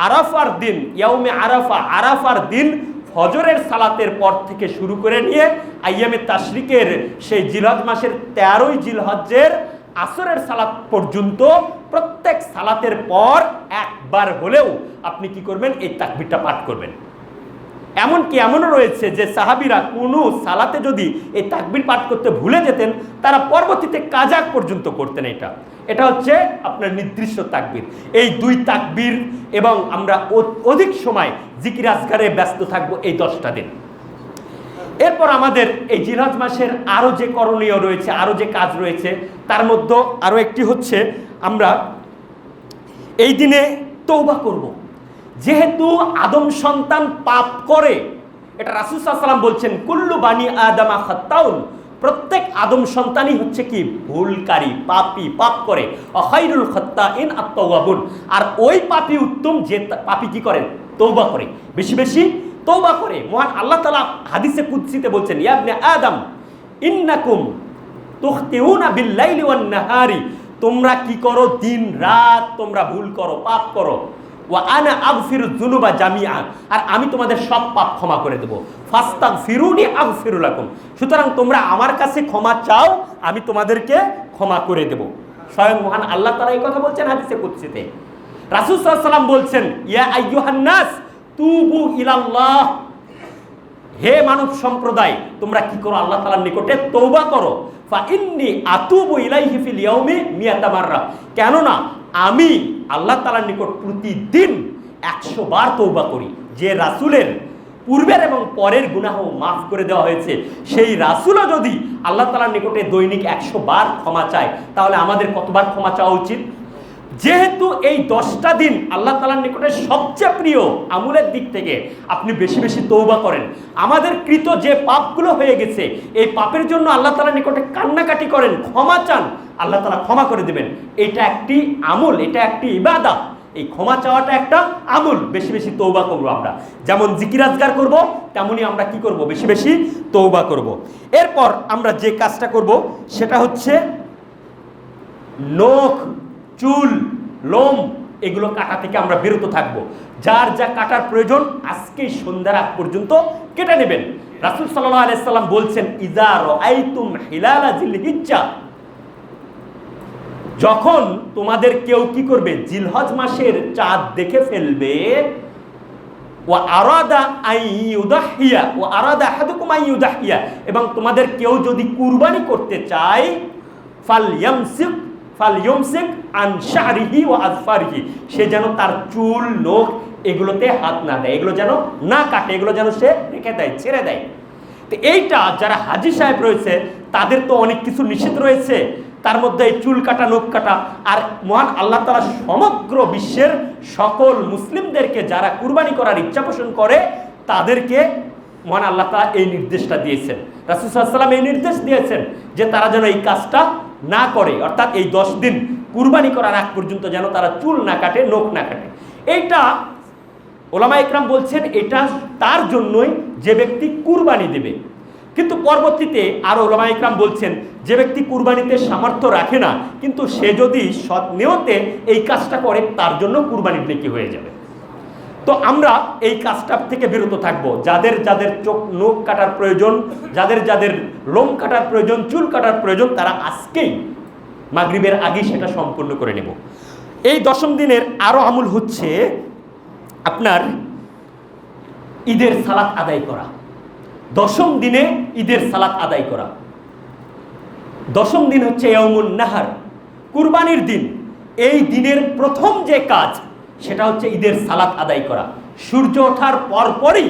আরাফার দিন, ইয়াউমে আরাফা, আরাফার দিন ফজরের সালাতের পর থেকে শুরু করে নিয়ে আইয়ামে তাশরিকের সেই জিলহজ মাসের 13 জিলহজের আসরের সালাত পর্যন্ত প্রত্যেক সালাতের পর একবার হলেও আপনি কি করবেন? এই তাকবীরটা পাঠ করবেন। এমনকি এমনও রয়েছে যে সাহাবীরা কোনো সালাতে যদি এই তাকবীর পাঠ করতে ভুলে যেতেন, তারা পরবর্তীতে কাজা পর্যন্ত করতেন। এটা হচ্ছে আপনার নির্দিষ্ট তাকবীর। এই 2 তাকবীর এবং আমরা অধিক সময় জিকির আজকারে ব্যস্ত থাকবো এই 10টা দিন। এরপর আমাদের এই জিলহজ মাসের আরও যে করণীয় রয়েছে, আরও যে কাজ রয়েছে, তার মধ্যে আরও একটি হচ্ছে আমরা এই দিনে তওবা করব। যেহেতু আদম সন্তান পাপ করে, এটা রাসূল সাল্লাল্লাহু আলাইহি ওয়াসাল্লাম বলছেন কুল্লু বানি আদামা খাত্তাউন, প্রত্যেক আদম সন্তানই হচ্ছে কি ভুলকারী, পাপী, পাপ করে। খায়রুল খাত্তাইন আত-তাওয়াবুন, আর ওই পাপী উত্তম যে পাপী কি করেন, তওবা করে, বেশি বেশি তওবা করে। মহান আল্লাহ তাআলা হাদিসে কুদসিতে বলছেন, ইয়া ইবনে আদম ইন্নাকুম তুখতিউনা বিল-লাইলি ওয়ান-নাহারি, তোমরা কি করো, দিন রাত তোমরা ভুল করো, পাপ করো। ওয়া আনা আগফিরুয যুনুবা জামিআ, আর আমি তোমাদের সব পাপ ক্ষমা করে দেব। ফাস্তাগফিরুনি আগফিরু লাকুম, সুতরাং তোমরা আমার কাছে ক্ষমা চাও, আমি তোমাদেরকে ক্ষমা করে দেব। স্বয়ং মহান আল্লাহ তাআলা এই কথা বলছেন হাদিসে কুদসিতে। রাসূল সাল্লাল্লাহু আলাইহি ওয়াসাল্লাম বলছেন, ইয়া আইয়ুহান নাস তুবু ইলাল্লাহ, হে মানব সম্প্রদায়, তোমরা কি করো, আল্লাহ তাআলার নিকটে তওবা করো। ফা ইন্নী আতুবু ইলাইহি ফিল ইয়াউমি মিয়াতা মাররা, কেননা আমি আল্লাহ তাআলার নিকট প্রতিদিন 100 বার তওবা করি। যে রাসূলের পূর্বের এবং পরের গুনাহ মাফ করে দেওয়া হয়েছে, সেই রাসূলও যদি আল্লাহ তাআলার নিকটে দৈনিক 100 বার ক্ষমা চায়, তাহলে আমাদের কতবার ক্ষমা চাওয়া উচিত? যেহেতু এই 10টা দিন আল্লাহ তাআলার নিকটে সবচেয়ে প্রিয়, আমলের দিক থেকে আপনি বেশি বেশি তওবা করেন। আমাদের কৃত যে পাপগুলো হয়ে গেছে, এই পাপের জন্য আল্লাহ তাআলার নিকটে কান্নাকাটি করেন, ক্ষমা চান, আল্লাহ তাআলা ক্ষমা করে দেবেন। এটা একটি আমল, এটা একটি ইবাদত। এই ক্ষমা চাওয়াটা একটা আমল। বেশি বেশি তওবা করব আমরা, যেমন জিকির আজকার করব, তেমনি আমরা কি করব, বেশি বেশি তওবা করব। এরপর আমরা যে কাজটা করব সেটা হচ্ছে নখ, চুল, লোম এগুলো কাটা থেকে আমরা বিরত থাকব। যার যা কাটার প্রয়োজন আজকেই সন্ধ্যার আগ পর্যন্ত কেটে নেবেন। রাসূল সাল্লাল্লাহু আলাইহি সাল্লাম বলছেন, ইযা রাআইতুম হিলালা জিলহিজ্জা, যখন তোমাদের কেউ কি করবে, জিলহজ মাসের চাঁদ দেখে ফেলবে, ওয়া আরাদা আইয়ুদাহিয়া, ওয়া আরাদা আহাদুকুম আইয়ুদাহিয়া, এবং তোমাদের কেউ যদি কুরবানি করতে চায়, ফালইয়ামসিক আন শারিহি ওয়া আযফারিহি, সে যেন তার চুল, নখ এগুলোতে হাত না দেয়, এগুলো যেন না কাটে, এগুলো যেন সে রেখে দেয়, ছেড়ে দেয়। তো এইটা যারা হাজী সাহেব রয়েছে তাদের তো অনেক কিছু নিষেধ রয়েছে, তার মধ্যে এই চুল কাটা, নখ কাটা। আর মহান আল্লাহ তাআলা সমগ্র বিশ্বের সকল মুসলিমদেরকে যারা কুরবানি করার ইচ্ছা পোষণ করে, তাদেরকে মহান আল্লাহ তাআলা এই নির্দেশটা দিয়েছেন। রাসূল সাল্লাল্লাহু আলাইহি ওয়াসাল্লাম এই নির্দেশ দিয়েছেন যে তারা যেন এই কাজটা না করে, অর্থাৎ এই 10 দিন কুরবানি করার আগ পর্যন্ত যেন তারা চুল না কাটে, নখ না কাটে। এইটা ওলামা ইকরাম বলছেন এটা তার জন্যই যে ব্যক্তি কুরবানি দেবে। কিন্তু পরবর্তীতে আরো ওলামা ইকরাম বলছেন, যে ব্যক্তি কুরবানিতে সামর্থ্য রাখে না, কিন্তু সে যদি সৎ নিয়তে এই কাজটা করে, তার জন্য কুরবানির নেকি হয়ে যাবে। তো আমরা এই কাজটা থেকে বিরত থাকব। যাদের যাদের চোখ, নখ কাটার প্রয়োজন, যাদের যাদের লোম কাটার প্রয়োজন, চুল কাটার প্রয়োজন, তারা আজকেই মাগরিবের আগেই সেটা সম্পূর্ণ করে নেব। এই 10ম দিনের আরো আমল হচ্ছে আপনার ঈদের সালাত আদায় করা। 10ম দিনে ঈদের সালাত আদায় করা। 10ম দিন হচ্ছে ইয়াউমুন নাহার, কুরবানির দিন। এই দিনের প্রথম যে কাজ সেটা হচ্ছে ঈদের সালাত আদায় করা। সূর্য ওঠার পরপরই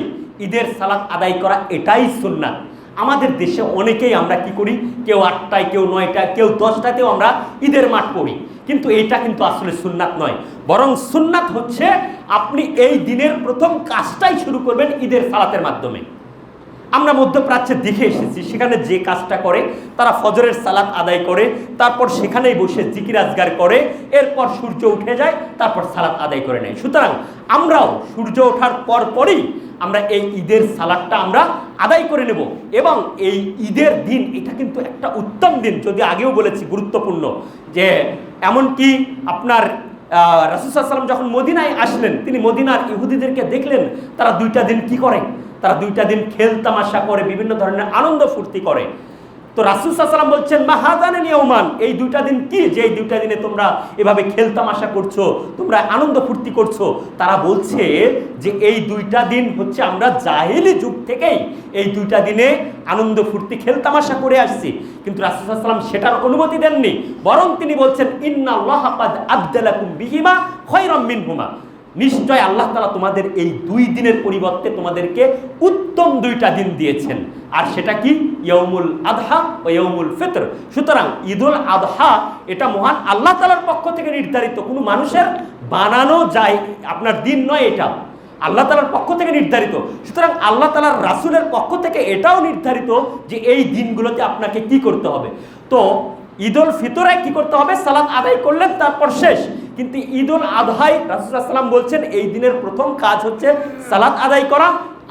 ঈদের সালাত আদায় করা, এটাই সুন্নাত। আমাদের দেশে অনেকেই আমরা কি করি, কেউ 8টায়, কেউ 9টায়, কেউ 10টাতেও আমরা ঈদের মাঠ পড়ি, কিন্তু এটা কিন্তু আসলে সুন্নাত নয়। বরং সুন্নাত হচ্ছে আপনি এই দিনের প্রথম কাজটাই শুরু করবেন ঈদের সালাতের মাধ্যমে। আমরা মধ্যপ্রাচ্যে দেখে এসেছি, সেখানে যে কাজটা করে তারা ফজরের সালাত আদায় করে, তারপর সেখানেই বসে জিকির আজগার করে, এরপর সূর্য উঠে যায়, তারপর সালাত আদায় করে নেয়। সুতরাং আমরাও সূর্য ওঠার পরপরই আমরা এই ঈদের সালাতটা আমরা আদায় করে নেব। এবং এই ঈদের দিন এটা কিন্তু একটা উত্তম দিন, যদি আগেও বলেছি গুরুত্বপূর্ণ, যে এমনকি আপনার রাসূল সাল্লাল্লাহু আলাইহি ওয়াসাল্লাম যখন মদিনায় আসলেন, তিনি মদিনার ইহুদিদেরকে দেখলেন তারা 2টা দিন কি করে, তারা 2টা দিন খেল তামাশা করে, বিভিন্ন ধরনের আনন্দ ফুর্তি করে। তো রাসূল সাল্লাল্লাহু আলাইহি ওয়াসাল্লাম বলছেন মা হাযানান ইয়াওমান, এই দুইটা দিন কি যে এই দুইটা দিনে তোমরা এভাবে খেলতামাশা করছো, তোমরা আনন্দ ফুর্তি করছো? তারা বলছে যে এই দুইটা দিন হচ্ছে আমরা জাহেলি যুগ থেকেই এই দুইটা দিনে আনন্দ ফুর্তি খেলতামাশা করে আসছি। কিন্তু রাসূল সাল্লাল্লাহু আলাইহি ওয়াসাল্লাম সেটার অনুমতি দেননি, বরং তিনি বলছেন ইন্নাল্লাহা কাদ আবদালাকুম বিহিমা খায়রাম মিনহুমা, নিশ্চয় আল্লাহ তাআলা তোমাদের এই দুই দিনের পরিবর্তে তোমাদেরকে উত্তম দুইটা দিন দিয়েছেন। আর সেটা কি? ইয়াউমুল আদহা ও ইয়াউমুল ফিতর। সুতরাং ঈদুল আদহা এটা মহান আল্লাহ তাআলার পক্ষ থেকে নির্ধারিত, কোনো মানুষের বানানো যায় আপনার দিন নয়, এটা আল্লাহ তাআলার পক্ষ থেকে নির্ধারিত। সুতরাং আল্লাহ তাআলার রাসূলের পক্ষ থেকে এটাও নির্ধারিত যে এই দিনগুলোতে আপনাকে কি করতে হবে। তো ঈদুল ফিতরে কি করতে হবে? সালাত আদায় করলেন, তারপর শেষ। কিন্তু ঈদুল আদহায় রাসূলুল্লাহ সাল্লাল্লাহু আলাইহি ওয়াসাল্লাম বলছেন এই দিনের প্রথম কাজ হচ্ছে সালাত আদায় করা,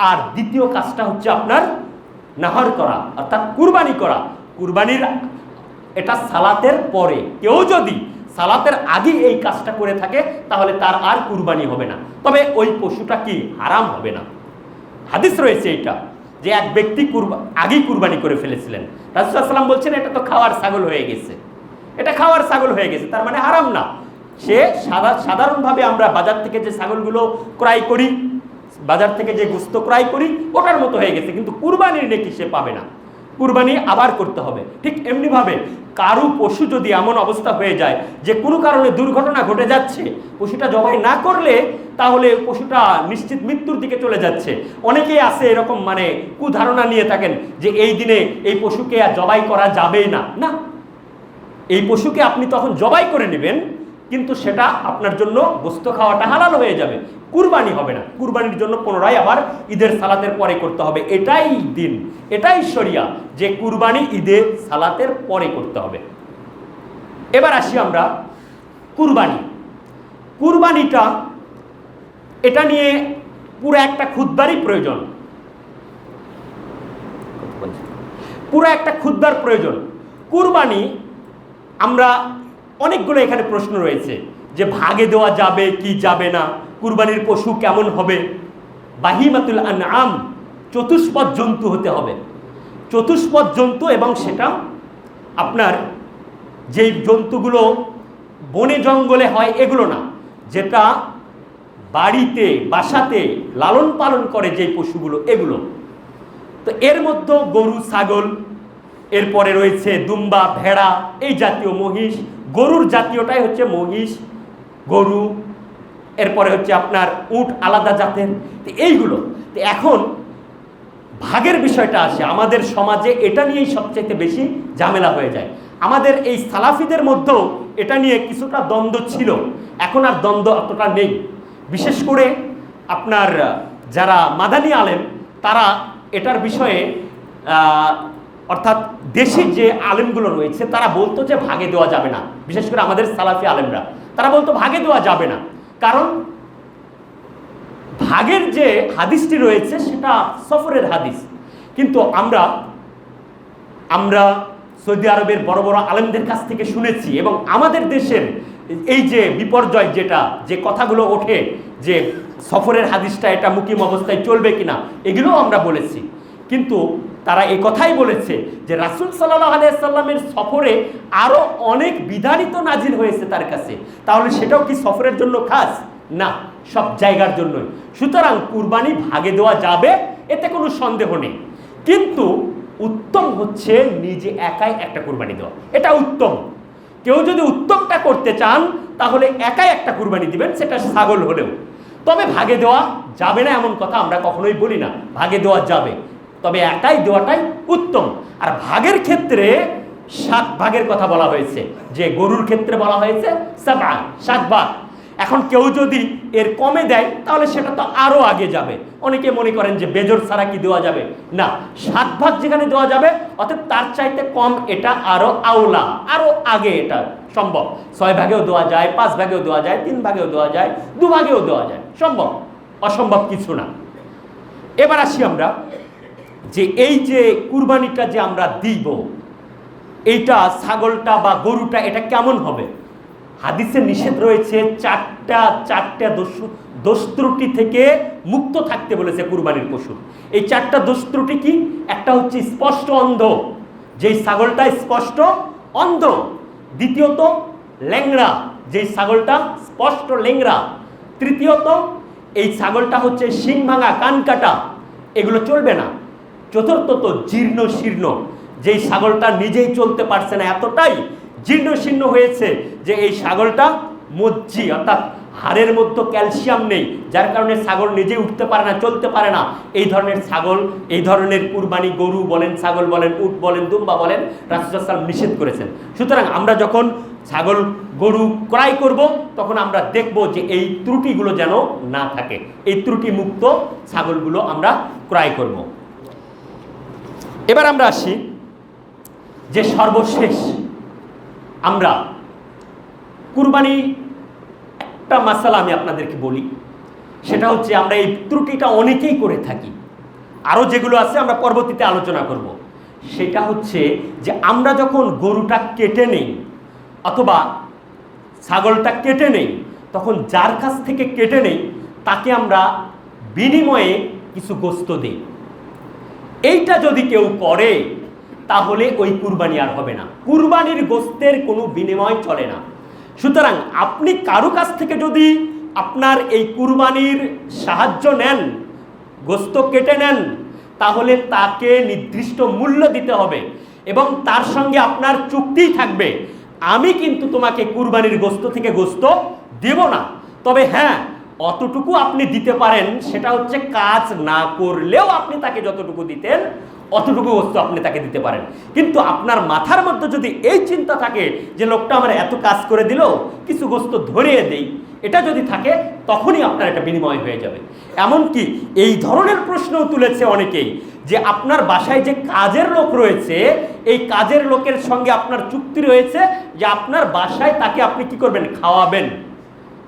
আর দ্বিতীয় কাজটা হচ্ছে আপনার নাহর করা, অর্থাৎ কুরবানি করা। কুরবানির এটা সালাতের পরে, কেউ যদি সালাতের আগে এই কাজটা করে থাকে তাহলে তার আর কুরবানি হবে না, তবে ওই পশুটা কি হারাম হবে না। হাদিস রয়েছে এটা যে এক ব্যক্তি আগেই কুরবানি করে ফেলেছিলেন, রাসূলুল্লাহ সাল্লাল্লাহু আলাইহি ওয়াসাল্লাম বলছেন এটা তো খাওয়ার ছাগল হয়ে গেছে, এটা খাওয়ার ছাগল হয়ে গেছে, তার মানে হারাম না। সে সাধারণভাবে আমরা বাজার থেকে যে ছাগলগুলো ক্রয় করি, বাজার থেকে যে গোশত ক্রয় করি ওটার মতো হয়ে গেছে, কিন্তু কুরবানির নেকি সে পাবে না, কুরবানি আবার করতে হবে। ঠিক এমনিভাবে কারু পশু যদি এমন অবস্থা হয়ে যায় যে কোনো কারণে দুর্ঘটনা ঘটে যাচ্ছে, পশুটা জবাই না করলে তাহলে পশুটা নিশ্চিত মৃত্যুর দিকে চলে যাচ্ছে। অনেকেই আছে এরকম মানে কুধারণা নিয়ে থাকেন যে এই দিনে এই পশুকে আর জবাই করা যাবেই না। না, এই পশুকে আপনি তখন জবাই করে নেবেন, কিন্তু সেটা আপনার জন্য গোশত খাওয়াটা হালাল হয়ে যাবে, কুরবানি হবে না। কুরবানির জন্য পুনরায় আবার ঈদের সালাতের পরে করতে হবে, এটাই দিন, এটাই শরিয়া যে কুরবানি ঈদের সালাতের পরে করতে হবে। এবার আসি আমরা কুরবানি। কুরবানিটা এটা নিয়ে পুরো একটা খুতবারই প্রয়োজন, পুরো একটা খুতবার প্রয়োজন। কুরবানি আমরা অনেকগুলো এখানে প্রশ্ন রয়েছে যে ভাগে দেওয়া যাবে কি যাবে না, কুরবানির পশু কেমন হবে, বাহিমাতুল আনআম চতুষ্পদ জন্তু হতে হবে, চতুষ্পদ জন্তু, এবং সেটা আপনার যেই জন্তুগুলো বনে জঙ্গলে হয় এগুলো না, যেটা বাড়িতে বাসাতে লালন পালন করে যেই পশুগুলো এগুলো। তো এর মধ্যে গরু ছাগল, এরপরে রয়েছে দুম্বা ভেড়া এই জাতীয়, মহিষ, গরুর জাতীয়টাই হচ্ছে মহিষ গরু, এরপরে হচ্ছে আপনার উট আলাদা জাতের। তো এইগুলো, তো এখন ভাগের বিষয়টা আসে আমাদের সমাজে, এটা নিয়েই সবচেয়ে বেশি ঝামেলা হয়ে যায়। আমাদের এই সালাফিদের মধ্যেও এটা নিয়ে কিছুটা দ্বন্দ্ব ছিল, এখন আর দ্বন্দ্ব অতটা নেই। বিশেষ করে আপনার যারা মাদানী আলেম তারা এটার বিষয়ে অর্থাৎ দেশি যে আলেমগুলো রয়েছে তারা বলতো যে ভাগে দেওয়া যাবে না। বিশেষ করে আমাদের সালাফি আলেমরা তারা বলতো ভাগে দেওয়া যাবে না, কারণ ভাগের যে হাদিসটি রয়েছে সেটা সফরের হাদিস। কিন্তু আমরা সৌদি আরবের বড় বড় আলেমদের কাছ থেকে শুনেছি, এবং আমাদের দেশের এই যে বিপর্যয় যেটা, যে কথাগুলো ওঠে যে সফরের হাদিসটা এটা মুকিম অবস্থায় চলবে কিনা, এগুলোও আমরা বলেছি। কিন্তু তারা এই কথাই বলেছে যে রাসূল সাল্লাল্লাহু আলাইহি ওয়াসাল্লামের সফরে আরো অনেক বিধানিত নাজিল হয়েছে তার কাছে, তাহলে সেটাও কি সফরের জন্য খাস? না, সব জায়গার জন্যই। সুতরাং কুরবানি ভাগে দেওয়া যাবে, এতে কোনো সন্দেহ নেই, কিন্তু উত্তম হচ্ছে নিজে একাই একটা কুরবানি দেওয়া, এটা উত্তম। কেউ যদি উত্তমটা করতে চান তাহলে একাই একটা কুরবানি দিবেন, সেটা ছাগল হলেও। তবে ভাগে দেওয়া যাবে না এমন কথা আমরা কখনোই বলি না, ভাগে দেওয়া যাবে, তবে একাই দেওয়াটাই উত্তম। আর ভাগের ক্ষেত্রে 7 ভাগের কথা বলা হয়েছে, যে গরুর ক্ষেত্রে বলা হয়েছে 7 ভাগ। এখন কেউ যদি এর কমে দেয় তাহলে সেটা তো আরো আগে যাবে। অনেকে মনে করেন যে বেজর ছাড়া কি দেওয়া যাবে, না, 7 ভাগ যেখানে দেওয়া যাবে, অর্থাৎ তার চাইতে কম এটা আরো আওলা, আরো আগে এটা সম্ভব। 6 ভাগেও দেওয়া যায়, 5 ভাগেও দেওয়া যায়, 3 ভাগেও দেওয়া যায়, 2 ভাগেও দেওয়া যায়, সম্ভব, অসম্ভব কিছু না। এবার আসি আমরা যে এই যে কুরবানিটা যে আমরা দিব, এইটা ছাগলটা বা গরুটা এটা কেমন হবে। হাদিসে নিষেধ রয়েছে চারটা দোষ ত্রুটি থেকে মুক্ত থাকতে বলেছে কুরবানির পশু। এই 4টা দোষ ত্রুটি কি? একটা হচ্ছে স্পষ্ট অন্ধ, যেই ছাগলটা স্পষ্ট অন্ধ। দ্বিতীয়ত ল্যাংড়া, যেই ছাগলটা স্পষ্ট ল্যাংড়া। তৃতীয়ত এই ছাগলটা হচ্ছে শিং ভাঙা, কান কাটা, এগুলো চলবে না। চতুর্থত জীর্ণ শীর্ণ, যেই ছাগলটা নিজেই চলতে পারছে না, এতটাই জীর্ণ শীর্ণ হয়েছে যে এই ছাগলটা মজ্জি, অর্থাৎ হাড়ের মধ্যে ক্যালসিয়াম নেই, যার কারণে ছাগল নিজে উঠতে পারে না, চলতে পারে না। এই ধরনের ছাগল, এই ধরনের কুরবানি গরু বলেন, ছাগল বলেন, উট বলেন, দুম্বা বলেন, রাসূল সাল্লাল্লাহু আলাইহি ওয়াসাল্লাম নিষেধ করেছেন। সুতরাং আমরা যখন ছাগল গরু ক্রয় করব তখন আমরা দেখব যে এই ত্রুটিগুলো যেন না থাকে, এই ত্রুটি মুক্ত ছাগলগুলো আমরা ক্রয় করব। এবার আমরা আসি যে সর্বশেষ আমরা কুরবানি, একটা মাসালা আমি আপনাদেরকে বলি, সেটা হচ্ছে আমরা এই ত্রুটিটা অনেকেই করে থাকি, আরও যেগুলো আছে আমরা পরবর্তীতে আলোচনা করব। সেটা হচ্ছে যে আমরা যখন গরুটা কেটে নেই অথবা ছাগলটা কেটে নেই, তখন যার কাছ থেকে কেটে নেই তাকে আমরা বিনিময়ে কিছু গোস্ত দিই। এইটা যদি কেউ করে তাহলে ওই কুরবানি আর হবে না। কুরবানির গোস্তের কোনো বিনিময় চলে না। সুতরাং আপনি কারো কাছ থেকে যদি আপনার এই কুরবানির সাহায্য নেন, গোস্ত কেটে নেন, তাহলে তাকে নির্দিষ্ট মূল্য দিতে হবে এবং তার সঙ্গে আপনার চুক্তি থাকবে, আমি কিন্তু তোমাকে কুরবানির গোস্ত থেকে গোস্ত দেব না, তবে হ্যাঁ অতটুকু আপনি দিতে পারেন, সেটা হচ্ছে কাজ না করলেও আপনি তাকে যতটুকু দিতেন অতটুকু গোস্ত আপনি তাকে দিতে পারেন। কিন্তু আপনার মাথার মধ্যে যদি এই চিন্তা থাকে যে লোকটা আমার এত কাজ করে দিল, কিছু গোস্ত ধরিয়ে দেই, এটা যদি থাকে তখনই আপনার একটা বিনিময় হয়ে যাবে। এমনকি এই ধরনের প্রশ্নও তুলেছে অনেকেই যে আপনার বাসায় যে কাজের লোক রয়েছে, এই কাজের লোকের সঙ্গে আপনার চুক্তি রয়েছে যে আপনার বাসায় তাকে আপনি কি করবেন, খাওয়াবেন,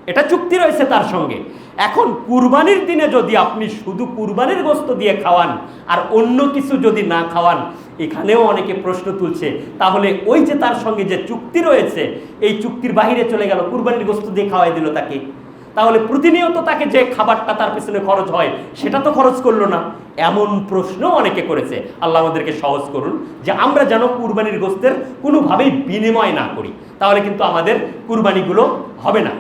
এটা চুক্তি রয়েছে তার সঙ্গে। এখন কুরবানির দিনে যদি আপনি শুধু কুরবানির গোস্ত দিয়ে খাওয়ান আর অন্য কিছু যদি না খাওয়ান, এখানেও অনেকে প্রশ্ন তুলছে, তাহলে ওই যে তার সঙ্গে যে চুক্তি রয়েছে এই চুক্তির বাহিরে চলে গেল, কুরবানির গোস্ত দিয়ে খাওয়াই দিল তাকে, তাহলে প্রতিনিয়ত তাকে যে খাবারটা তার পেছনে খরচ হয় সেটা তো খরচ করলো না। এমন প্রশ্ন অনেকে করেছে। আল্লাহ আমাদেরকে সহজ করুন যে আমরা যেন কুরবানির গোস্তের কোনোভাবেই বিনিময় না করি, তাহলে কিন্তু আমাদের কুরবানিগুলো হবে না।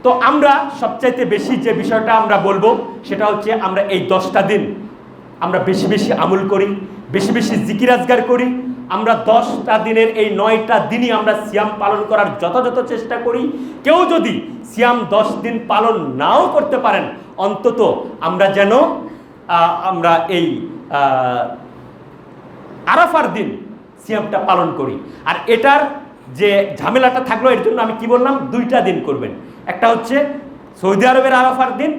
তো আমরা সবচাইতে বেশি যে বিষয়টা আমরা বলবো সেটা হচ্ছে আমরা এই 10টা দিন আমরা বেশি বেশি আমল করি, বেশি বেশি জিকির আজগার করি। আমরা 10টা দিনের এই 9টা দিনই আমরা সিয়াম পালন করার যথাযথ চেষ্টা করি। কেউ যদি সিয়াম 10 দিন পালন নাও করতে পারেন, অন্তত আমরা যেন আমরা এই আরাফার দিন সিয়ামটা পালন করি। আর এটার যে ঝামেলাটা থাকলো, এর জন্য আমি কি বললাম, 2টা দিন করবেন। একটা হচ্ছে সৌদি আরবের আরাফার দিন,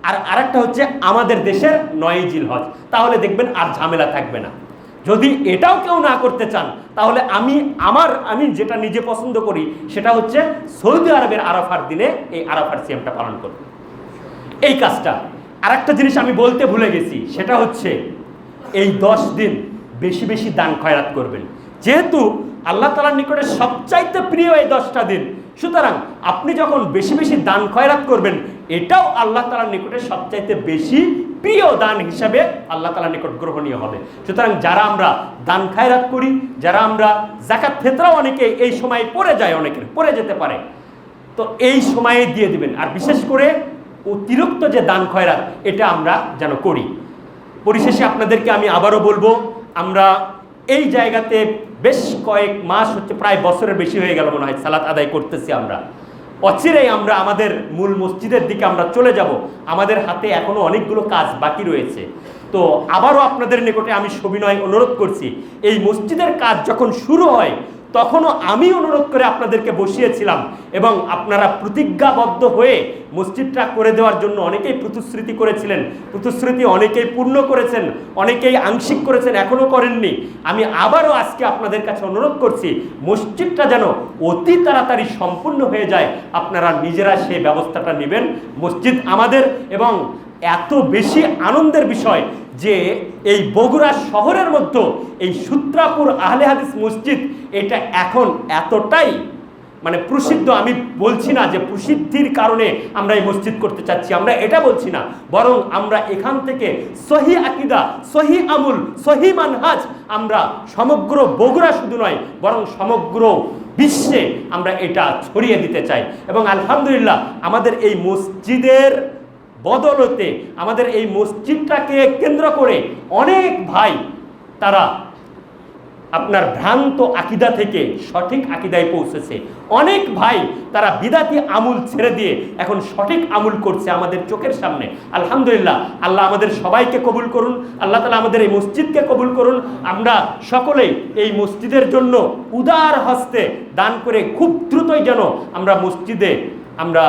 আর আরেকটা হচ্ছে আমাদের দেশের 9 জিলহজ। তাহলে দেখবেন আর ঝামেলা থাকবে না। যদি এটাও কেউ না করতে চান, তাহলে আমি যেটা নিজে পছন্দ করি সেটা হচ্ছে সৌদি আরবের আরাফার দিনে এই আরাফার সিয়ামটা পালন করব, এই কাজটা। আরেকটা জিনিস আমি বলতে ভুলে গেছি, সেটা হচ্ছে এই 10 দিন বেশি বেশি দান খয়রাত করবেন। যেহেতু আল্লাহ তাআলার নিকটে সবচাইতে প্রিয় এই 10টা দিন, সুতরাং আপনি যখন বেশি বেশি দান খয়রাত করবেন, এটাও আল্লাহ তাআলার নিকটে সবচাইতে বেশি প্রিয় দান হিসাবে আল্লাহ তাআলার নিকট গ্রহণীয় হবে। সুতরাং যারা আমরা দান খয়রাত করি, যারা আমরা যাকাত ফিতরাও অনেকে এই সময় পড়ে যায়, অনেকের পড়ে যেতে পারে, তো এই সময়ে দিয়ে দিবেন। আর বিশেষ করে অতিরিক্ত যে দান খয়রাত, এটা আমরা যেন করি। পরিশেষে আপনাদেরকে আমি আবারও বলবো, আমরা এই জায়গাতে বেশ কয়েক মাস হচ্ছে, প্রায় বছরের বেশি হয়ে গেল মনে হয়, সালাত আদায় করতেছি আমরা। অচিরেই আমরা আমাদের মূল মসজিদের দিকে আমরা চলে যাব। আমাদের হাতে এখনো অনেকগুলো কাজ বাকি রয়েছে। তো আবারও আপনাদের নিকটে আমি সবিনয় অনুরোধ করছি, এই মসজিদের কাজ যখন শুরু হয় তখনও আমি অনুরোধ করে আপনাদেরকে বসিয়েছিলাম এবং আপনারা প্রতিজ্ঞাবদ্ধ হয়ে মসজিদটা করে দেওয়ার জন্য অনেকেই প্রতিশ্রুতি করেছিলেন। প্রতিশ্রুতি অনেকেই পূর্ণ করেছেন, অনেকেই আংশিক করেছেন, এখনও করেননি। আমি আবারও আজকে আপনাদের কাছে অনুরোধ করছি, মসজিদটা যেন অতি তাড়াতাড়ি সম্পূর্ণ হয়ে যায়, আপনারা নিজেরা সেই ব্যবস্থাটা নেবেন। মসজিদ আমাদের, এবং এত বেশি আনন্দের বিষয় যে এই বগুড়া শহরের মধ্যে এই সূত্রাপুর আহলে হাদিস মসজিদ, এটা এখন এতটাই মানে প্রসিদ্ধ, আমি বলছি না যে প্রসিদ্ধির কারণে আমরা এই মসজিদ করতে চাচ্ছি, আমরা এটা বলছি না, বরং আমরা এখান থেকে সহি আকীদা, সহি আমল, সহি মানহাজ আমরা সমগ্র বগুড়া শুধু নয় বরং সমগ্র বিশ্বে আমরা এটা ছড়িয়ে দিতে চাই। এবং আলহামদুলিল্লাহ আমাদের এই মসজিদের বদলতে, আমাদের এই মসজিদটাকে কেন্দ্র করে অনেক ভাই তারা আপনার ভ্রান্ত আকীদা থেকে সঠিক আকীদায় পৌঁছেছে, অনেক ভাই তারা বিদাতি আমল ছেড়ে দিয়ে এখন সঠিক আমল করছে আমাদের চোখের সামনে। আলহামদুলিল্লাহ, আল্লাহ আমাদের সবাইকে কবুল করুন, আল্লাহ তাআলা আমাদের এই মসজিদকে কবুল করুন। আমরা সকলেই এই মসজিদের জন্য উদার হস্তে দান করে খুব দ্রুতই যেন আমরা মসজিদে আমরা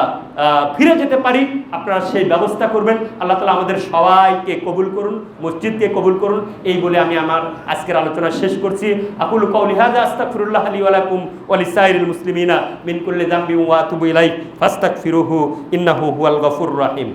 ফিরে যেতে পারি, আপনারা সেই ব্যবস্থা করবেন। আল্লাহ তাআলা আমাদের সবাইকে কবুল করুন, মসজিদকে কবুল করুন। এই বলে আমি আমার আজকের আলোচনা শেষ করছি। আকুলু কাউলি হাযা আস্তাগফিরুল্লাহ লি ওয়া লাকুম ওয়া লিসাইরিল মুসলিমিনা মিন কুল্লি যামবিন ওয়া আতুবু ইলাইহি ফাস্তাগফিরুহু ইন্নাহু হুয়াল গফুরুর রাহিম।